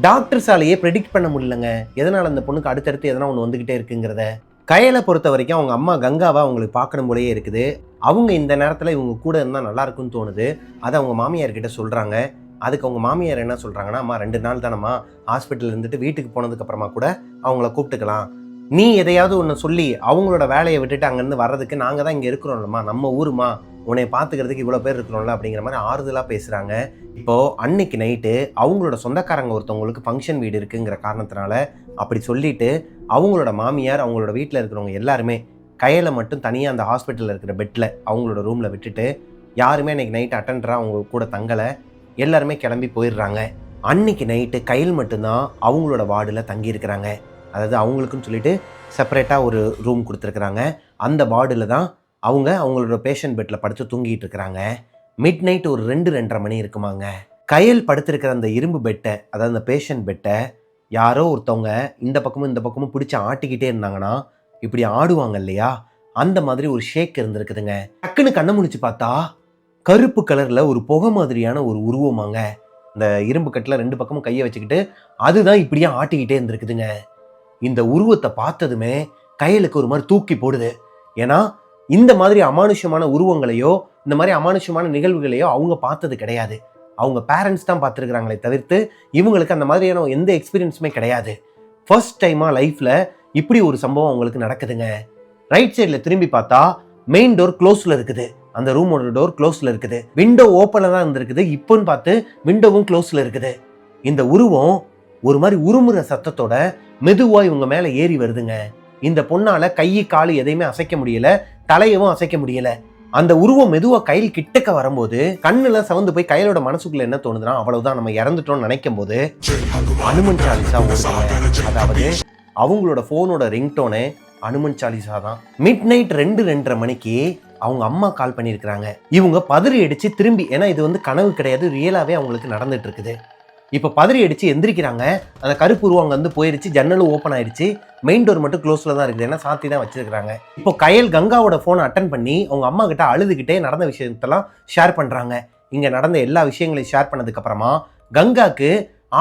டாக்டர்ஸாலேயே ப்ரெடிக்ட் பண்ண முடியலங்க எதனால் அந்த பொண்ணுக்கு அடுத்தடுத்து எதனா ஒன்று வந்துக்கிட்டே இருக்குங்கிறத. கயலை பொறுத்த வரைக்கும் அவங்க அம்மா கங்காவை அவங்களுக்கு பார்க்கணும் போலேயே இருக்குது. அவங்க இந்த நேரத்தில் இவங்க கூட இருந்தால் நல்லா இருக்குன்னு தோணுது. அதை அவங்க மாமியார்கிட்ட சொல்கிறாங்க. அதுக்கு அவங்க மாமியார் என்ன சொல்கிறாங்கன்னா, அம்மா 2 நாள் தானம்மா, ஹாஸ்பிட்டல் இருந்துட்டு வீட்டுக்கு போனதுக்கப்புறமா கூட அவங்கள கூப்பிட்டுக்கலாம், நீ எதையாவது ஒன்று சொல்லி அவங்களோட வேலையை விட்டுட்டு அங்கேருந்து வர்றதுக்கு நாங்கள் தான் இங்கே இருக்கிறோம்லம்மா, நம்ம ஊருமா, உன்னை பார்த்துக்கிறதுக்கு இவ்வளோ பேர் இருக்கிறோம்ல அப்படிங்கிற மாதிரி ஆறுதலாக பேசுகிறாங்க. இப்போது அன்னைக்கு நைட்டு அவங்களோட சொந்தக்காரங்க ஒருத்தவங்களுக்கு ஃபங்க்ஷன் வீடு இருக்குங்கிற காரணத்தினால அப்படி சொல்லிவிட்டு அவங்களோட மாமியார் அவங்களோட வீட்டில் இருக்கிறவங்க எல்லாருமே கையில் மட்டும் தனியாக அந்த ஹாஸ்பிட்டலில் இருக்கிற பெட்டில் அவங்களோட ரூமில் விட்டுட்டு யாருமே அன்றைக்கி நைட்டு அட்டெண்டராக அவங்க கூட தங்கலை, எல்லாருமே கிளம்பி போயிடுறாங்க. அன்றைக்கி நைட்டு கையில் மட்டும்தான் அவங்களோட வார்டில் தங்கியிருக்கிறாங்க. அதாவது அவங்களுக்குன்னு சொல்லிட்டு செப்பரேட்டாக ஒரு ரூம் கொடுத்துருக்குறாங்க. அந்த வார்டில் தான் அவங்களோட பேஷண்ட் பெட்டில் படுத்து தூங்கிட்டு இருக்கிறாங்க. மிட் நைட் ஒரு 2-2:30 மணி இருக்குமாங்க. கையில் படுத்திருக்கிற அந்த இரும்பு பெட்டை, அதாவது அந்த பேஷண்ட் பெட்டை யாரோ ஒருத்தவங்க இந்த பக்கமும் பிடிச்சி ஆட்டிக்கிட்டே இருந்தாங்கன்னா இப்படி ஆடுவாங்க இல்லையா, அந்த மாதிரி ஒரு ஷேக் இருந்திருக்குதுங்க. டக்குன்னு கண்ணை முடிச்சு பார்த்தா கருப்பு கலரில் ஒரு புகை மாதிரியான ஒரு உருவமாங்க. இந்த இரும்பு கட்டில் 2 பக்கமும் கையை வச்சுக்கிட்டு அதுதான் இப்படியே ஆட்டிக்கிட்டே இருந்திருக்குதுங்க. இந்த உருவத்தை பார்த்ததுமே கையலுக்கு ஒரு மாதிரி தூக்கி போடுது. ஏன்னா இந்த மாதிரி அமானுஷ்யமான உருவங்களையோ இந்த மாதிரி அமானுஷ்யமான நிகழ்வுகளையோ அவங்க பார்த்தது கிடையாது. அவங்க பேரண்ட்ஸ் தான் பார்த்துருக்குறாங்களே தவிர்த்து இவங்களுக்கு அந்த மாதிரியான எந்த எக்ஸ்பீரியன்ஸுமே கிடையாது. ஃபர்ஸ்ட் டைமாக லைஃப்பில் இப்படி ஒரு சம்பவம் அவங்களுக்கு நடக்குதுங்க. ரைட் சைடில் திரும்பி பார்த்தா மெயின் டோர் க்ளோஸில் இருக்குது. அந்த ரூமோட டோர் க்ளோஸில் இருக்குது. விண்டோ ஓப்பனில் தான் இருந்திருக்குது. இப்போன்னு பார்த்து விண்டோவும் க்ளோஸில் இருக்குது. இந்த உருவம் ஒரு மாதிரி உருமுறை சத்தத்தோட மெதுவாக இவங்க மேலே ஏறி வருதுங்க. இந்த பொண்ணால் கை கால் எதையுமே அசைக்க முடியல, தலையவும் அசைக்க முடியல. அந்த உருவம் மெதுவாக கையில் கிட்டக்க வரும்போது கண்ணுல சவந்து போய் கையிலோட மனசுக்குள்ள என்ன தோணுதுன்னா, அவ்வளவுதான் நம்ம இறந்துட்டோம்னு நினைக்கும் போது அனுமன் சாலிசா ஓடுங்க. அதாவது அவங்களோட போனோட ரிங்டோனே அனுமன் சாலிசா தான். மிட் நைட் 2-2:30 மணிக்கு அவங்க அம்மா கால் பண்ணியிருக்கிறாங்க. இவங்க பதறி அடிச்சு திரும்பி, ஏன்னா இது வந்து கனவு கிடையாது, ரியலாவே அவங்களுக்கு நடந்துட்டு இருக்குது. இப்போ பதறி அடிச்சு எந்திரிக்கிறாங்க. அந்த கருப்பு உருவம் அங்கே வந்து போயிருச்சு. ஜன்னலும் ஓப்பன் ஆயிடுச்சு. மெயின் டோர் மட்டும் க்ளோஸில் தான் இருக்குது, ஏன்னா சாத்தி தான் வச்சிருக்காங்க. இப்போ கையல் கங்காவோட ஃபோனை அட்டன் பண்ணி அவங்க அம்மா கிட்ட அழுதுகிட்டே நடந்த விஷயத்தெல்லாம் ஷேர் பண்ணுறாங்க. இங்கே நடந்த எல்லா விஷயங்களையும் ஷேர் பண்ணதுக்கு அப்புறமா கங்காக்கு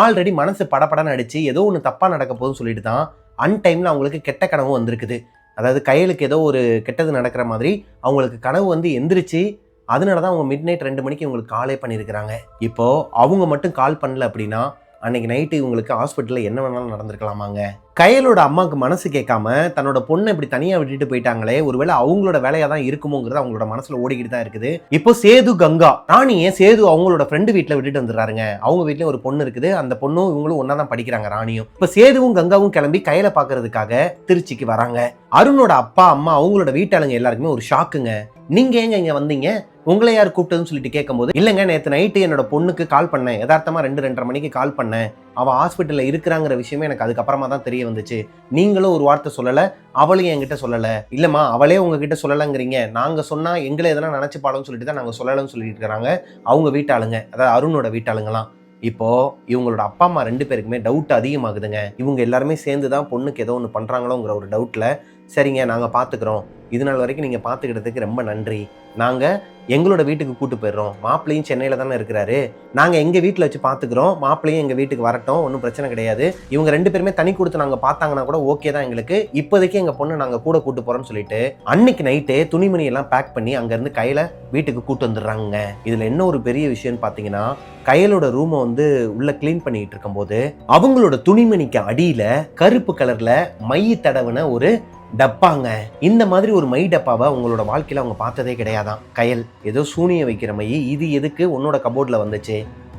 ஆல்ரெடி மனசு படப்படன்னு அடிச்சு ஏதோ ஒன்று தப்பாக நடக்க போகுதுன்னு சொல்லிட்டு தான் அன்டைமில் அவங்களுக்கு கெட்ட கனவும் வந்திருக்குது. அதாவது கையலுக்கு ஏதோ ஒரு கெட்டது நடக்கிற மாதிரி அவங்களுக்கு கனவு வந்து எந்திரிச்சு, அதனால தான் அவங்க மிட் நைட் 2 மணிக்கு இவங்களுக்கு காலே பண்ணியிருக்கிறாங்க. இப்போது அவங்க மட்டும் கால் பண்ணல அப்படின்னா அன்னைக்கு நைட்டு இவங்களுக்கு ஹாஸ்பிட்டலில் என்ன வேணாலும் நடந்திருக்கலாமாங்க. கையலோட அம்மாவுக்கு மனசு கேட்காம தன்னோட பொண்ணை இப்படி தனியாக விட்டுட்டு போயிட்டாங்களே, ஒருவேளை அவங்களோட வேலையாக தான் இருக்குமோங்கிறது அவங்களோட மனசில் ஓடிக்கிட்டு தான் இருக்குது. இப்போ சேது கங்கா ராணியை சேது அவங்களோட ஃப்ரெண்டு வீட்டில் விட்டுட்டு வந்துடுறாருங்க. அவங்க வீட்லேயும் ஒரு பொண்ணு இருக்குது. அந்த பொண்ணும் இவங்களும் ஒன்றா தான் படிக்கிறாங்க, ராணியும். இப்போ சேதுவும் கங்காவும் கிளம்பி கையில பார்க்கறதுக்காக திருச்சிக்கு வராங்க. அருணோட அப்பா அம்மா அவங்களோட வீட்டாளுங்க எல்லாருக்குமே ஒரு ஷாக்குங்க. நீங்க ஏங்க இங்க வந்தீங்க, உங்களை யார் கூப்பிட்டதுன்னு சொல்லிட்டு கேட்கும்போது, இல்லைங்க நேற்று நைட்டு என்னோட பொண்ணுக்கு கால் பண்ணேன், யதார்த்தமா 2-2:30 மணிக்கு கால் பண்ணேன், அவள் ஹாஸ்பிட்டலில் இருக்கிறாங்கிற விஷயமே எனக்கு அதுக்கப்புறமா தான் தெரிய வந்துச்சு. நீங்களும் ஒரு வார்த்தை சொல்லலை, அவளையும் என்கிட்ட சொல்லலை. இல்லைம்மா அவளே உங்ககிட்ட சொல்லலைங்கிறீங்க, நாங்கள் சொன்னால் எங்களை எதனா நினச்சி பாடம்னு சொல்லிட்டு தான் நாங்கள் சொல்லலைன்னு சொல்லிட்டு இருக்கிறாங்க அவங்க வீட்டாளுங்க, அதாவது அருணோட வீட்டாளுங்களாம். இப்போ இவங்களோட அப்பா அம்மா 2 பேருக்குமே டவுட் அதிகமாகுதுங்க. இவங்க எல்லாருமே சேர்ந்து தான் பொண்ணுக்கு ஏதோ ஒன்று பண்ணுறாங்களோங்கிற ஒரு டவுட்டில், சரிங்க நாங்கள் பார்த்துக்குறோம், இது நாள் வரைக்கும் நீங்கள் பார்த்துக்கிட்டதுக்கு ரொம்ப நன்றி, நாங்கள் எங்களோட வீட்டுக்கு கூட்டு போயிடுறோம், மாப்பிள்ளையும் சென்னையில் தானே இருக்கிறாரு, நாங்கள் எங்கள் வீட்டில் வச்சு பார்த்துக்குறோம், மாப்பிள்ளையும் எங்கள் வீட்டுக்கு வரட்டும், ஒன்றும் பிரச்சனை கிடையாது, இவங்க 2 பேருமே தனி கொடுத்து நாங்கள் பார்த்தாங்கன்னா கூட ஓகே தான் எங்களுக்கு, இப்போதைக்கு எங்கள் பொண்ணு நாங்கள் கூட கூட்டு போகிறோம்னு சொல்லிட்டு அன்னைக்கு நைட்டே துணிமணி எல்லாம் பேக் பண்ணி அங்கேருந்து கையில் வீட்டுக்கு கூட்டு வந்துடுறாங்க. இதில் என்ன ஒரு பெரிய விஷயம்னு பார்த்தீங்கன்னா, கையலோட ரூமை வந்து உள்ள கிளீன் பண்ணிட்டு இருக்கும்போது அவங்களோட துணிமணிக்கு அடியில் கருப்பு கலரில் மை தடவுன ஒரு டப்பாங்க. இந்த மாதிரி ஒரு மை டப்பாவை உங்களோட வாழ்க்கையில் அவங்க பார்த்ததே கிடையாதான். கையல் ஏதோ சூனிய வைக்கிற மை, இது எதுக்கு உன்னோட கபோர்டில் வந்துச்சு,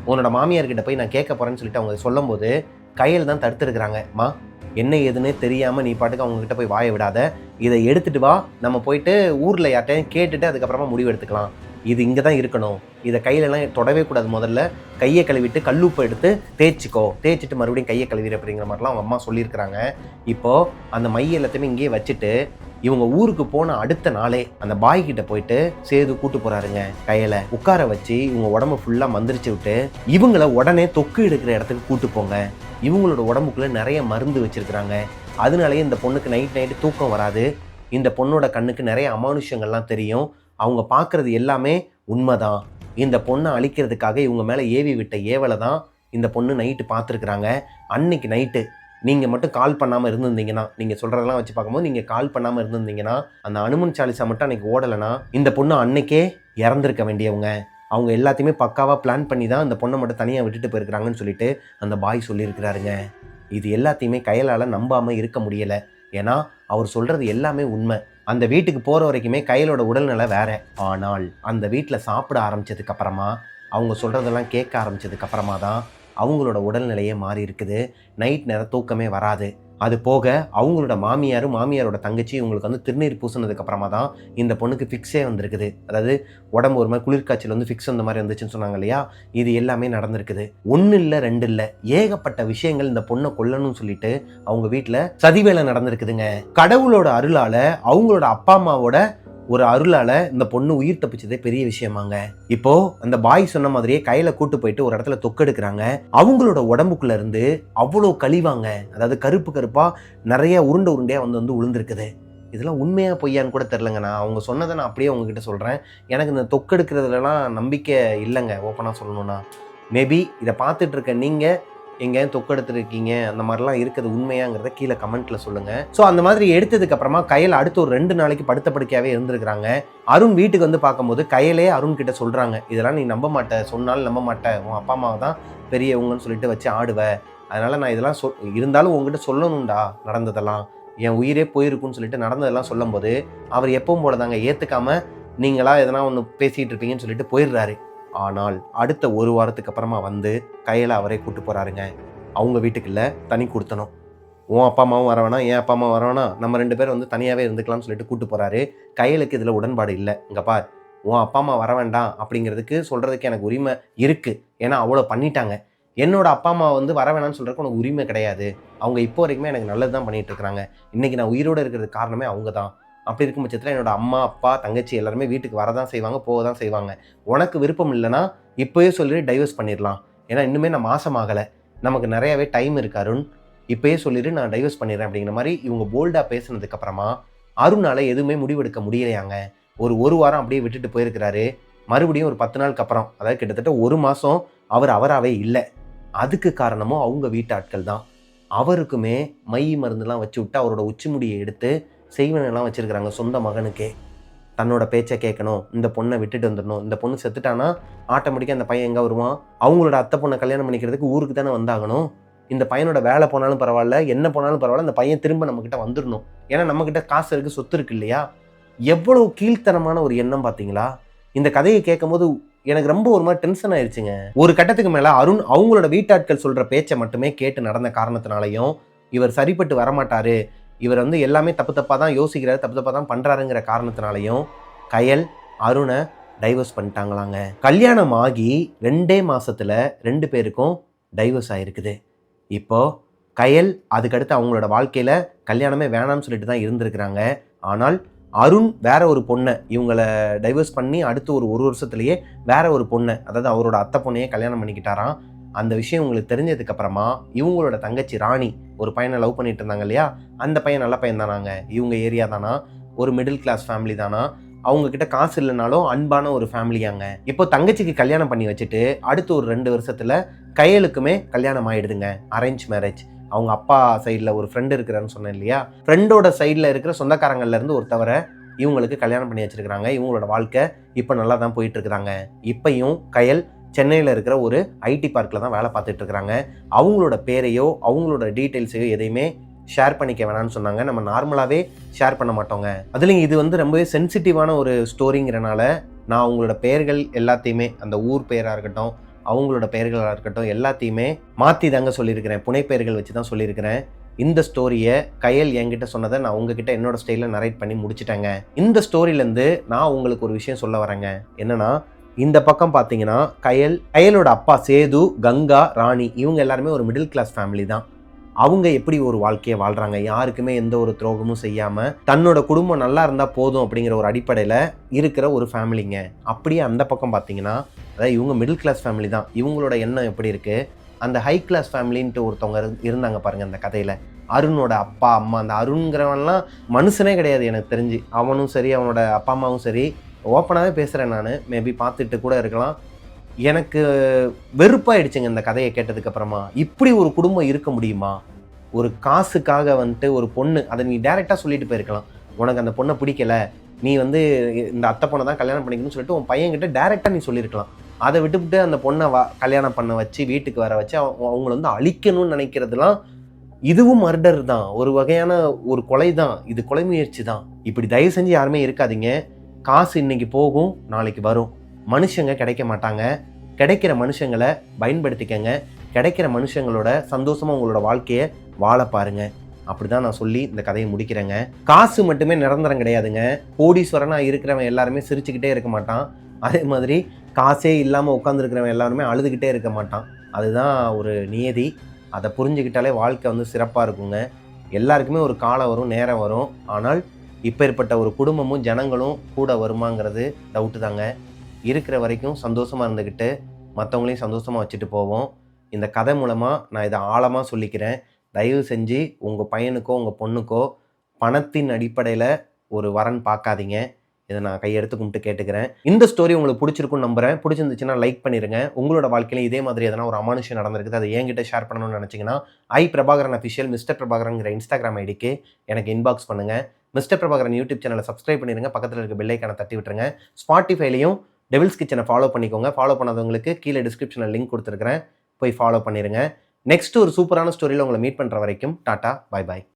உன்னோட மாமியார்கிட்ட போய் நான் கேட்க போகிறேன்னு சொல்லிட்டு அவங்க சொல்லும் போது கையல் தான் தடுத்துருக்குறாங்க. மா என்ன ஏதுன்னு தெரியாமல் நீ பாட்டுக்கு அவங்ககிட்ட போய் வாய விடாத, இதை எடுத்துகிட்டு வா, நம்ம போயிட்டு ஊரில் யார்ட்டையும் கேட்டுட்டு அதுக்கப்புறமா முடிவு எடுத்துக்கலாம், இது இங்கே தான் இருக்கணும், இதை கையிலலாம் தொடவே கூடாது, முதல்ல கையை கழுவிட்டு கல்லுப்பு எடுத்து தேய்ச்சிட்டு மறுபடியும் கையை கழுவிடு அப்படிங்கிற மாதிரிலாம் அவங்க அம்மா சொல்லியிருக்கிறாங்க. இப்போது அந்த மை எல்லாத்தையுமே இங்கேயே வச்சுட்டு இவங்க ஊருக்கு போன அடுத்த நாளே அந்த பாய் கிட்ட போயிட்டு சேது கூட்டு போறாருங்க. கையில உட்கார வச்சு இவங்க உடம்பு ஃபுல்லா மந்திரிச்சு விட்டு இவங்கள உடனே தொக்கு எடுக்கிற இடத்துக்கு கூட்டு போங்க, இவங்களோட உடம்புக்குள்ள நிறைய மருந்து வச்சிருக்கிறாங்க, அதனாலேயே இந்த பொண்ணுக்கு நைட்டு தூக்கம் வராது, இந்த பொண்ணோட கண்ணுக்கு நிறைய அமானுஷ்யங்கள்லாம் தெரியும், அவங்க பார்க்குறது எல்லாமே உண்மைதான், இந்த பொண்ணை அழிக்கிறதுக்காக இவங்க மேலே ஏவி விட்ட ஏவலை தான் இந்த பொண்ணு நைட்டு பார்த்துருக்குறாங்க. அன்னைக்கு நைட்டு நீங்கள் மட்டும் கால் பண்ணாமல் இருந்திருந்தீங்கன்னா, நீங்கள் சொல்கிறதெல்லாம் வச்சு பார்க்கும்போது நீங்கள் கால் பண்ணாமல் இருந்திருந்தீங்கன்னா, அந்த அனுமன் சாலிசா மட்டும் அன்றைக்கி ஓடலைன்னா இந்த பொண்ணு அன்னைக்கே இறந்துருக்க வேண்டியவங்க. அவங்க எல்லாத்தையுமே பக்காவாக பிளான் பண்ணி தான் அந்த பொண்ணை மட்டும் தனியாக விட்டுட்டு போயிருக்கிறாங்கன்னு சொல்லிட்டு அந்த பாய் சொல்லியிருக்கிறாருங்க. இது எல்லாத்தையுமே கையலால் நம்பாமல் இருக்க முடியலை. ஏன்னா அவர் சொல்கிறது எல்லாமே உண்மை. அந்த வீட்டுக்கு போகிற வரைக்குமே கையலோட உடல்நிலை வேற. ஆனால் அந்த வீட்டில் சாப்பிட ஆரம்பித்ததுக்கு அப்புறமா, அவங்க சொல்கிறதெல்லாம் கேட்க ஆரம்பித்ததுக்கு அப்புறமா தான் அவங்களோட உடல்நிலையே மாறி இருக்குது. நைட் நேரம் தூக்கமே வராது. அது போக அவங்களோட மாமியாரோட தங்கச்சி இவங்களுக்கு வந்து திருநீர் பூசினதுக்கு அப்புறமா தான் இந்த பொண்ணுக்கு ஃபிக்ஸே வந்திருக்குது. அதாவது உடம்பு ஒரு மாதிரி குளிர்காய்ச்சல் வந்து ஃபிக்ஸ் அந்த மாதிரி வந்துச்சுன்னு சொன்னாங்க இல்லையா, இது எல்லாமே நடந்திருக்குது. 1 இல்லை 2 இல்லை, ஏகப்பட்ட விஷயங்கள் இந்த பொண்ணை கொல்லணும்னு சொல்லிட்டு அவங்க வீட்டில் சதிவேலை நடந்திருக்குதுங்க. கடவுளோட அருளால, அவங்களோட அப்பா அம்மாவோட ஒரு அருளால இந்த பொண்ணு உயிர் தப்பிச்சதே பெரிய விஷயமாங்க. இப்போ அந்த பாய் சொன்ன மாதிரியே கையில கூட்டு போயிட்டு ஒரு இடத்துல தொக்கெடுக்கிறாங்க. அவங்களோட உடம்புக்குள்ள இருந்து அவ்வளோ கழிவாங்க, அதாவது கருப்பு கருப்பா நிறைய உருண்டையா வந்து விழுந்திருக்குது. இதெல்லாம் உண்மையா பொய்யான்னு கூட தெரிலங்க. நான் அவங்க சொன்னதை நான் அப்படியே உங்ககிட்ட சொல்றேன். எனக்கு இந்த தொக்கெடுக்கிறதுலாம் நம்பிக்கை இல்லைங்க. ஓப்பனா சொல்லணும்னா, மேபி இதை பார்த்துட்டு இருக்க நீங்க எங்கேயும் தொக்கெடுத்துருக்கீங்க, அந்த மாதிரிலாம் இருக்குது உண்மையாங்கிறத கீழே கமெண்ட்டில் சொல்லுங்கள். ஸோ அந்த மாதிரி எடுத்ததுக்கு அப்புறமா கையில் அடுத்து ஒரு 2 நாளைக்கு படுத்த படுக்கையாகவே இருந்திருக்கிறாங்க. அருண் வீட்டுக்கு வந்து பார்க்கும்போது கையிலே அருண் கிட்ட சொல்கிறாங்க, இதெல்லாம் நீ நம்ப மாட்ட, சொன்னாலும் நம்ப மாட்டேன், உன் அப்பா அம்மாவை தான் பெரியவங்கன்னு சொல்லிட்டு வச்சு ஆடுவேன், அதனால் நான் இதெல்லாம் இருந்தாலும் உங்ககிட்ட சொல்லணும்டா நடந்ததெல்லாம், என் உயிரே போயிருக்குன்னு சொல்லிட்டு நடந்ததெல்லாம் சொல்லும் போது அவர் எப்பவும் போல தாங்க ஏற்றுக்காம நீங்களா எதனா ஒன்று பேசிகிட்டு இருப்பீங்கன்னு சொல்லிட்டு போயிடுறாரு. ஆனால் அடுத்த 1 வாரத்துக்கு அப்புறமா வந்து கையில் அவரே கூட்டு போகிறாருங்க. அவங்க வீட்டுக்குள்ள தனி கொடுத்தனும், உன் அப்பா அம்மாவும் வர வேணாம், என் அப்பா அம்மா வர வேணாம், நம்ம 2 பேரும் வந்து தனியாகவே இருந்துக்கலாம்னு சொல்லிட்டு கூட்டு போகிறாரு. கையிலுக்கு இதில் உடன்பாடு இல்லை. இங்கே பார், உன் அப்பா அம்மா வர வேண்டாம் அப்படிங்கிறதுக்கு சொல்கிறதுக்கு எனக்கு உரிமை இருக்குது, ஏன்னா அவ்வளோ பண்ணிட்டாங்க. என்னோட அப்பா அம்மா வந்து வர வேணாம்னு சொல்கிறதுக்கு உனக்கு உரிமை கிடையாது. அவங்க இப்போ வரைக்குமே எனக்கு நல்லது தான் பண்ணிகிட்டு இருக்கிறாங்க. இன்றைக்கி நான் உயிரோடு இருக்கிறதுக்கு காரணமே அவங்க தான். அப்படி இருக்கும் பட்சத்தில் என்னோட அம்மா அப்பா தங்கச்சி எல்லாருமே வீட்டுக்கு வரதான் செய்வாங்க, போக தான் செய்வாங்க. உனக்கு விருப்பம் இல்லைன்னா இப்போயே சொல்லி டைவர்ஸ் பண்ணிடலாம், ஏன்னா இன்னுமே நான் மாசமாகலை, நமக்கு நிறையாவே டைம் இருக்கு அருண், இப்போயே சொல்லிட்டு நான் டைவர்ஸ் பண்ணிடுறேன் அப்படிங்கிற மாதிரி இவங்க போல்டாக பேசுனதுக்கப்புறமா அருணால் எதுவுமே முடிவெடுக்க முடியலையாங்க. ஒரு வாரம் அப்படியே விட்டுட்டு போயிருக்கிறாரு. மறுபடியும் ஒரு 10 நாளுக்கு அப்புறம், அதாவது கிட்டத்தட்ட 1 மாதம் அவர் அவராகவே இல்லை. அதுக்கு காரணமும் அவங்க வீட்டு ஆட்கள் தான். அவருக்குமே மை மருந்துலாம் வச்சு விட்டு அவரோட உச்சி முடியை எடுத்து செய்வனெல்லாம் வச்சுருக்கிறாங்க. சொந்த மகனுக்கே தன்னோட பேச்சை கேட்கணும், இந்த பொண்ணை விட்டுட்டு வந்துடணும், இந்த பொண்ணு செத்துட்டானா ஆட்டோமேட்டிக்காக அந்த பையன் எங்கே வருவான், அவங்களோட அத்தை பொண்ணை கல்யாணம் பண்ணிக்கிறதுக்கு ஊருக்கு தானே வந்தாகணும். இந்த பையனோட வேலை போனாலும் பரவாயில்ல, என்ன போனாலும் பரவாயில்ல, இந்த பையன் திரும்ப நம்மக்கிட்ட வந்துடணும், ஏன்னா நம்மக்கிட்ட காசு இருக்குது, சொத்து இருக்குது இல்லையா. எவ்வளோ கீழ்த்தனமான ஒரு எண்ணம் பார்த்தீங்களா. இந்த கதையை கேட்கும்போது எனக்கு ரொம்ப ஒரு மாதிரி டென்ஷன் ஆயிடுச்சுங்க. ஒரு கட்டத்துக்கு மேலே அருண் அவங்களோட வீட்டாட்கள் சொல்கிற பேச்சை மட்டுமே கேட்டு நடந்த காரணத்தினாலையும் இவர் சரிப்பட்டு வரமாட்டார், இவர் வந்து எல்லாமே தப்பாக தான் யோசிக்கிறாரு, தப்பாக தான் பண்ணுறாருங்கிற காரணத்தினாலையும் கயல் அருணை டைவர்ஸ் பண்ணிட்டாங்களாங்க. கல்யாணம் ஆகி 2 மாதத்தில் 2 பேருக்கும் டைவர்ஸ் ஆகிருக்குது. இப்போது கயல் அதுக்கடுத்து அவங்களோட வாழ்க்கையில் கல்யாணமே வேணாம்னு சொல்லிட்டு தான் இருந்திருக்கிறாங்க. ஆனால் அருண் வேற ஒரு பொண்ணை இவங்களை டைவர்ஸ் பண்ணி அடுத்து ஒரு வருஷத்துலேயே வேற ஒரு பொண்ணை, அதாவது அவரோட அத்தை பொண்ணையே கல்யாணம் பண்ணிக்கிட்டாராம். அந்த விஷயம் உங்களுக்கு தெரிஞ்சதுக்கப்புறமா இவங்களோட தங்கச்சி ராணி ஒரு பையனை லவ் பண்ணிட்டு இருந்தாங்க இல்லையா, அந்த பையன் நல்ல பையன் தானாங்க, இவங்க ஏரியா தானா, ஒரு மிடில் கிளாஸ் ஃபேமிலி தானா, அவங்கக்கிட்ட காசு இல்லைனாலும் அன்பான ஒரு ஃபேமிலியாங்க. இப்போ தங்கச்சிக்கு கல்யாணம் பண்ணி வச்சுட்டு அடுத்து ஒரு 2 வருஷத்தில் கையலுக்குமே கல்யாணம் ஆகிடுதுங்க. Arrange marriage. அவங்க அப்பா சைடில் ஒரு ஃப்ரெண்டு இருக்கிறான்னு சொன்னேன் இல்லையா, ஃப்ரெண்டோட சைடில் இருக்கிற சொந்தக்காரங்கள்லேருந்து ஒருத்தவரை இவங்களுக்கு கல்யாணம் பண்ணி வச்சுருக்கிறாங்க. இவங்களோட வாழ்க்கை இப்போ நல்லா தான் போயிட்டுருக்குறாங்க. இப்பையும் கயல் சென்னையில் இருக்கிற ஒரு ஐடி பார்க்கில் தான் வேலை பார்த்துட்டு இருக்கிறாங்க. அவங்களோட பேரையோ அவங்களோட டீட்டெயில்ஸையோ எதையுமே ஷேர் பண்ணிக்க வேணாம்னு சொன்னாங்க. நம்ம நார்மலாகவே ஷேர் பண்ண மாட்டோங்க. அதுலேயும் இது வந்து ரொம்பவே சென்சிட்டிவான ஒரு ஸ்டோரிங்கிறனால நான் அவங்களோட பெயர்கள் எல்லாத்தையுமே, அந்த ஊர் பெயராக இருக்கட்டும், அவங்களோட பெயர்களாக இருக்கட்டும், எல்லாத்தையுமே மாற்றி தாங்க சொல்லியிருக்கிறேன். புனைப்பெயர்கள் வச்சு தான் சொல்லியிருக்கிறேன். இந்த ஸ்டோரியை கயல் என்கிட்ட சொன்னதை நான் உங்ககிட்ட என்னோட ஸ்டைலில் நரேட் பண்ணி முடிச்சிட்டேங்க. இந்த ஸ்டோரியிலேருந்து நான் உங்களுக்கு ஒரு விஷயம் சொல்ல வரேங்க. என்னன்னா, இந்த பக்கம் பார்த்தீங்கன்னா கயலோட அப்பா சேது, கங்கா, ராணி இவங்க எல்லாருமே ஒரு மிடில் கிளாஸ் ஃபேமிலி தான். அவங்க எப்படி ஒரு வாழ்க்கையை வாழ்கிறாங்க, யாருக்குமே எந்த ஒரு துரோகமும் செய்யாமல் தன்னோட குடும்பம் நல்லா இருந்தால் போதும் அப்படிங்கிற ஒரு அடிப்படையில் இருக்கிற ஒரு ஃபேமிலிங்க. அப்படியே அந்த பக்கம் பார்த்தீங்கன்னா, அதாவது இவங்க மிடில் கிளாஸ் ஃபேமிலி தான். இவங்களோட எண்ணம் எப்படி இருக்குது, அந்த ஹை கிளாஸ் ஃபேமிலின்ட்டு ஒருத்தவங்க இருந்தாங்க பாருங்கள் அந்த கதையில். அருணோட அப்பா அம்மா, அந்த அருண்கிறவன்லாம் மனுஷனே கிடையாது எனக்கு தெரிஞ்சு. அவனும் சரி, அவனோட அப்பா அம்மாவும் சரி, ஓப்பனாகவே பேசுகிறேன் நான், மேபி பார்த்துட்டு கூட இருக்கலாம். எனக்கு வெறுப்பாயிடுச்சுங்க இந்த கதையை கேட்டதுக்கப்புறமா. இப்படி ஒரு குடும்பம் இருக்க முடியுமா? ஒரு காசுக்காக வந்துட்டு ஒரு பொண்ணு, அதை நீ டைரெக்டாக சொல்லிட்டு போயிருக்கலாம், உனக்கு அந்த பொண்ணை பிடிக்கல, நீ வந்து இந்த அத்தை பொண்ணை தான் கல்யாணம் பண்ணிக்கணும்னு சொல்லிட்டு உன் பையன்கிட்ட டைரெக்டாக நீ சொல்லியிருக்கலாம். அதை விட்டுவிட்டு அந்த பொண்ணை கல்யாணம் பண்ண வச்சு வீட்டுக்கு வர வச்சு அவங்கள வந்து அழிக்கணும்னு நினைக்கிறதுலாம் இதுவும் மர்டர் தான், ஒரு வகையான ஒரு கொலை தான், இது கொலை முயற்சி தான். இப்படி தயவு செஞ்சு யாருமே இருக்காதீங்க. காசு இன்னைக்கு போகும், நாளைக்கு வரும். மனுஷங்க கிடைக்க மாட்டாங்க. கிடைக்கிற மனுஷங்களை பயன்படுத்திக்கங்க. கிடைக்கிற மனுஷங்களோட சந்தோஷமா உங்களோட வாழ்க்கையை வாழ பாருங்க. அப்படிதான் நான் சொல்லி இந்த கதையை முடிக்கிறேங்க. காசு மட்டுமே நிரந்தரம் கிடையாதுங்க. கோடீஸ்வரனா இருக்கிறவன் எல்லாருமே சிரிச்சுக்கிட்டே இருக்க மாட்டான். அதே மாதிரி காசே இல்லாமல் உட்காந்துருக்கிறவன் எல்லாருமே அழுதுகிட்டே இருக்க மாட்டான். அதுதான் ஒரு நியதி. அதை புரிஞ்சுக்கிட்டாலே வாழ்க்கை வந்து சிறப்பாக இருக்குங்க. எல்லாருக்குமே ஒரு காலம் வரும், நேரம் வரும். ஆனால் இப்பேற்பட்ட ஒரு குடும்பமும் ஜனங்களும் கூட வருமாங்கிறது டவுட்டு தாங்க. இருக்கிற வரைக்கும் சந்தோஷமாக இருந்துக்கிட்டு மற்றவங்களையும் சந்தோஷமாக வச்சுட்டு போவோம். இந்த கதை மூலமாக நான் இதை ஆழமாக சொல்லிக்கிறேன். தயவு செஞ்சு உங்கள் பையனுக்கோ உங்கள் பொண்ணுக்கோ பணத்தின் அடிப்படையில் ஒரு வரன் பார்க்காதீங்க. இதை நான் கையெடுத்து கும்பிட்டு கேட்டுக்கிறேன். இந்த ஸ்டோரி உங்களுக்கு பிடிச்சிருக்குன்னு நம்புறேன். பிடிச்சிருந்துச்சுன்னா லைக் பண்ணிடுங்க. உங்களோட வாழ்க்கையில இதே மாதிரி எதனா ஒரு அமானுஷம் நடந்திருக்குது, அதை என்கிட்ட ஷேர் பண்ணணும்னு நினச்சிங்கன்னா பிரபாகரன் அஃபிஷியல் மிஸ்டர் பிரபாகரன்ங்கிற இன்ஸ்டாகிராம் ஐடிக்கு எனக்கு இன்பாக்ஸ் பண்ணுங்கள். மிஸ்டர் பிரபாகரன் யூடியூப் சேனலை சப்ஸ்கிரைப் பண்ணிடுங்க. பக்கத்தில் இருக்க பெல் ஐக்கானை தட்டி விட்டுருங்க. ஸ்பாட்டிஃபைலையும் டெவில்ஸ் கிச்சனை ஃபாலோ பண்ணிக்கோங்க. ஃபாலோ பண்ணாதவங்களுக்கு கீழே டிஸ்கிரிப்ஷனில் லிங்க் கொடுத்துருக்கிறேன், போய் ஃபாலோ பண்ணிடுங்க. நெக்ஸ்ட் ஒரு சூப்பரான ஸ்டோரியில் உங்களை மீட் பண்ணுற வரைக்கும் டாட்டா, பாய் பாய்.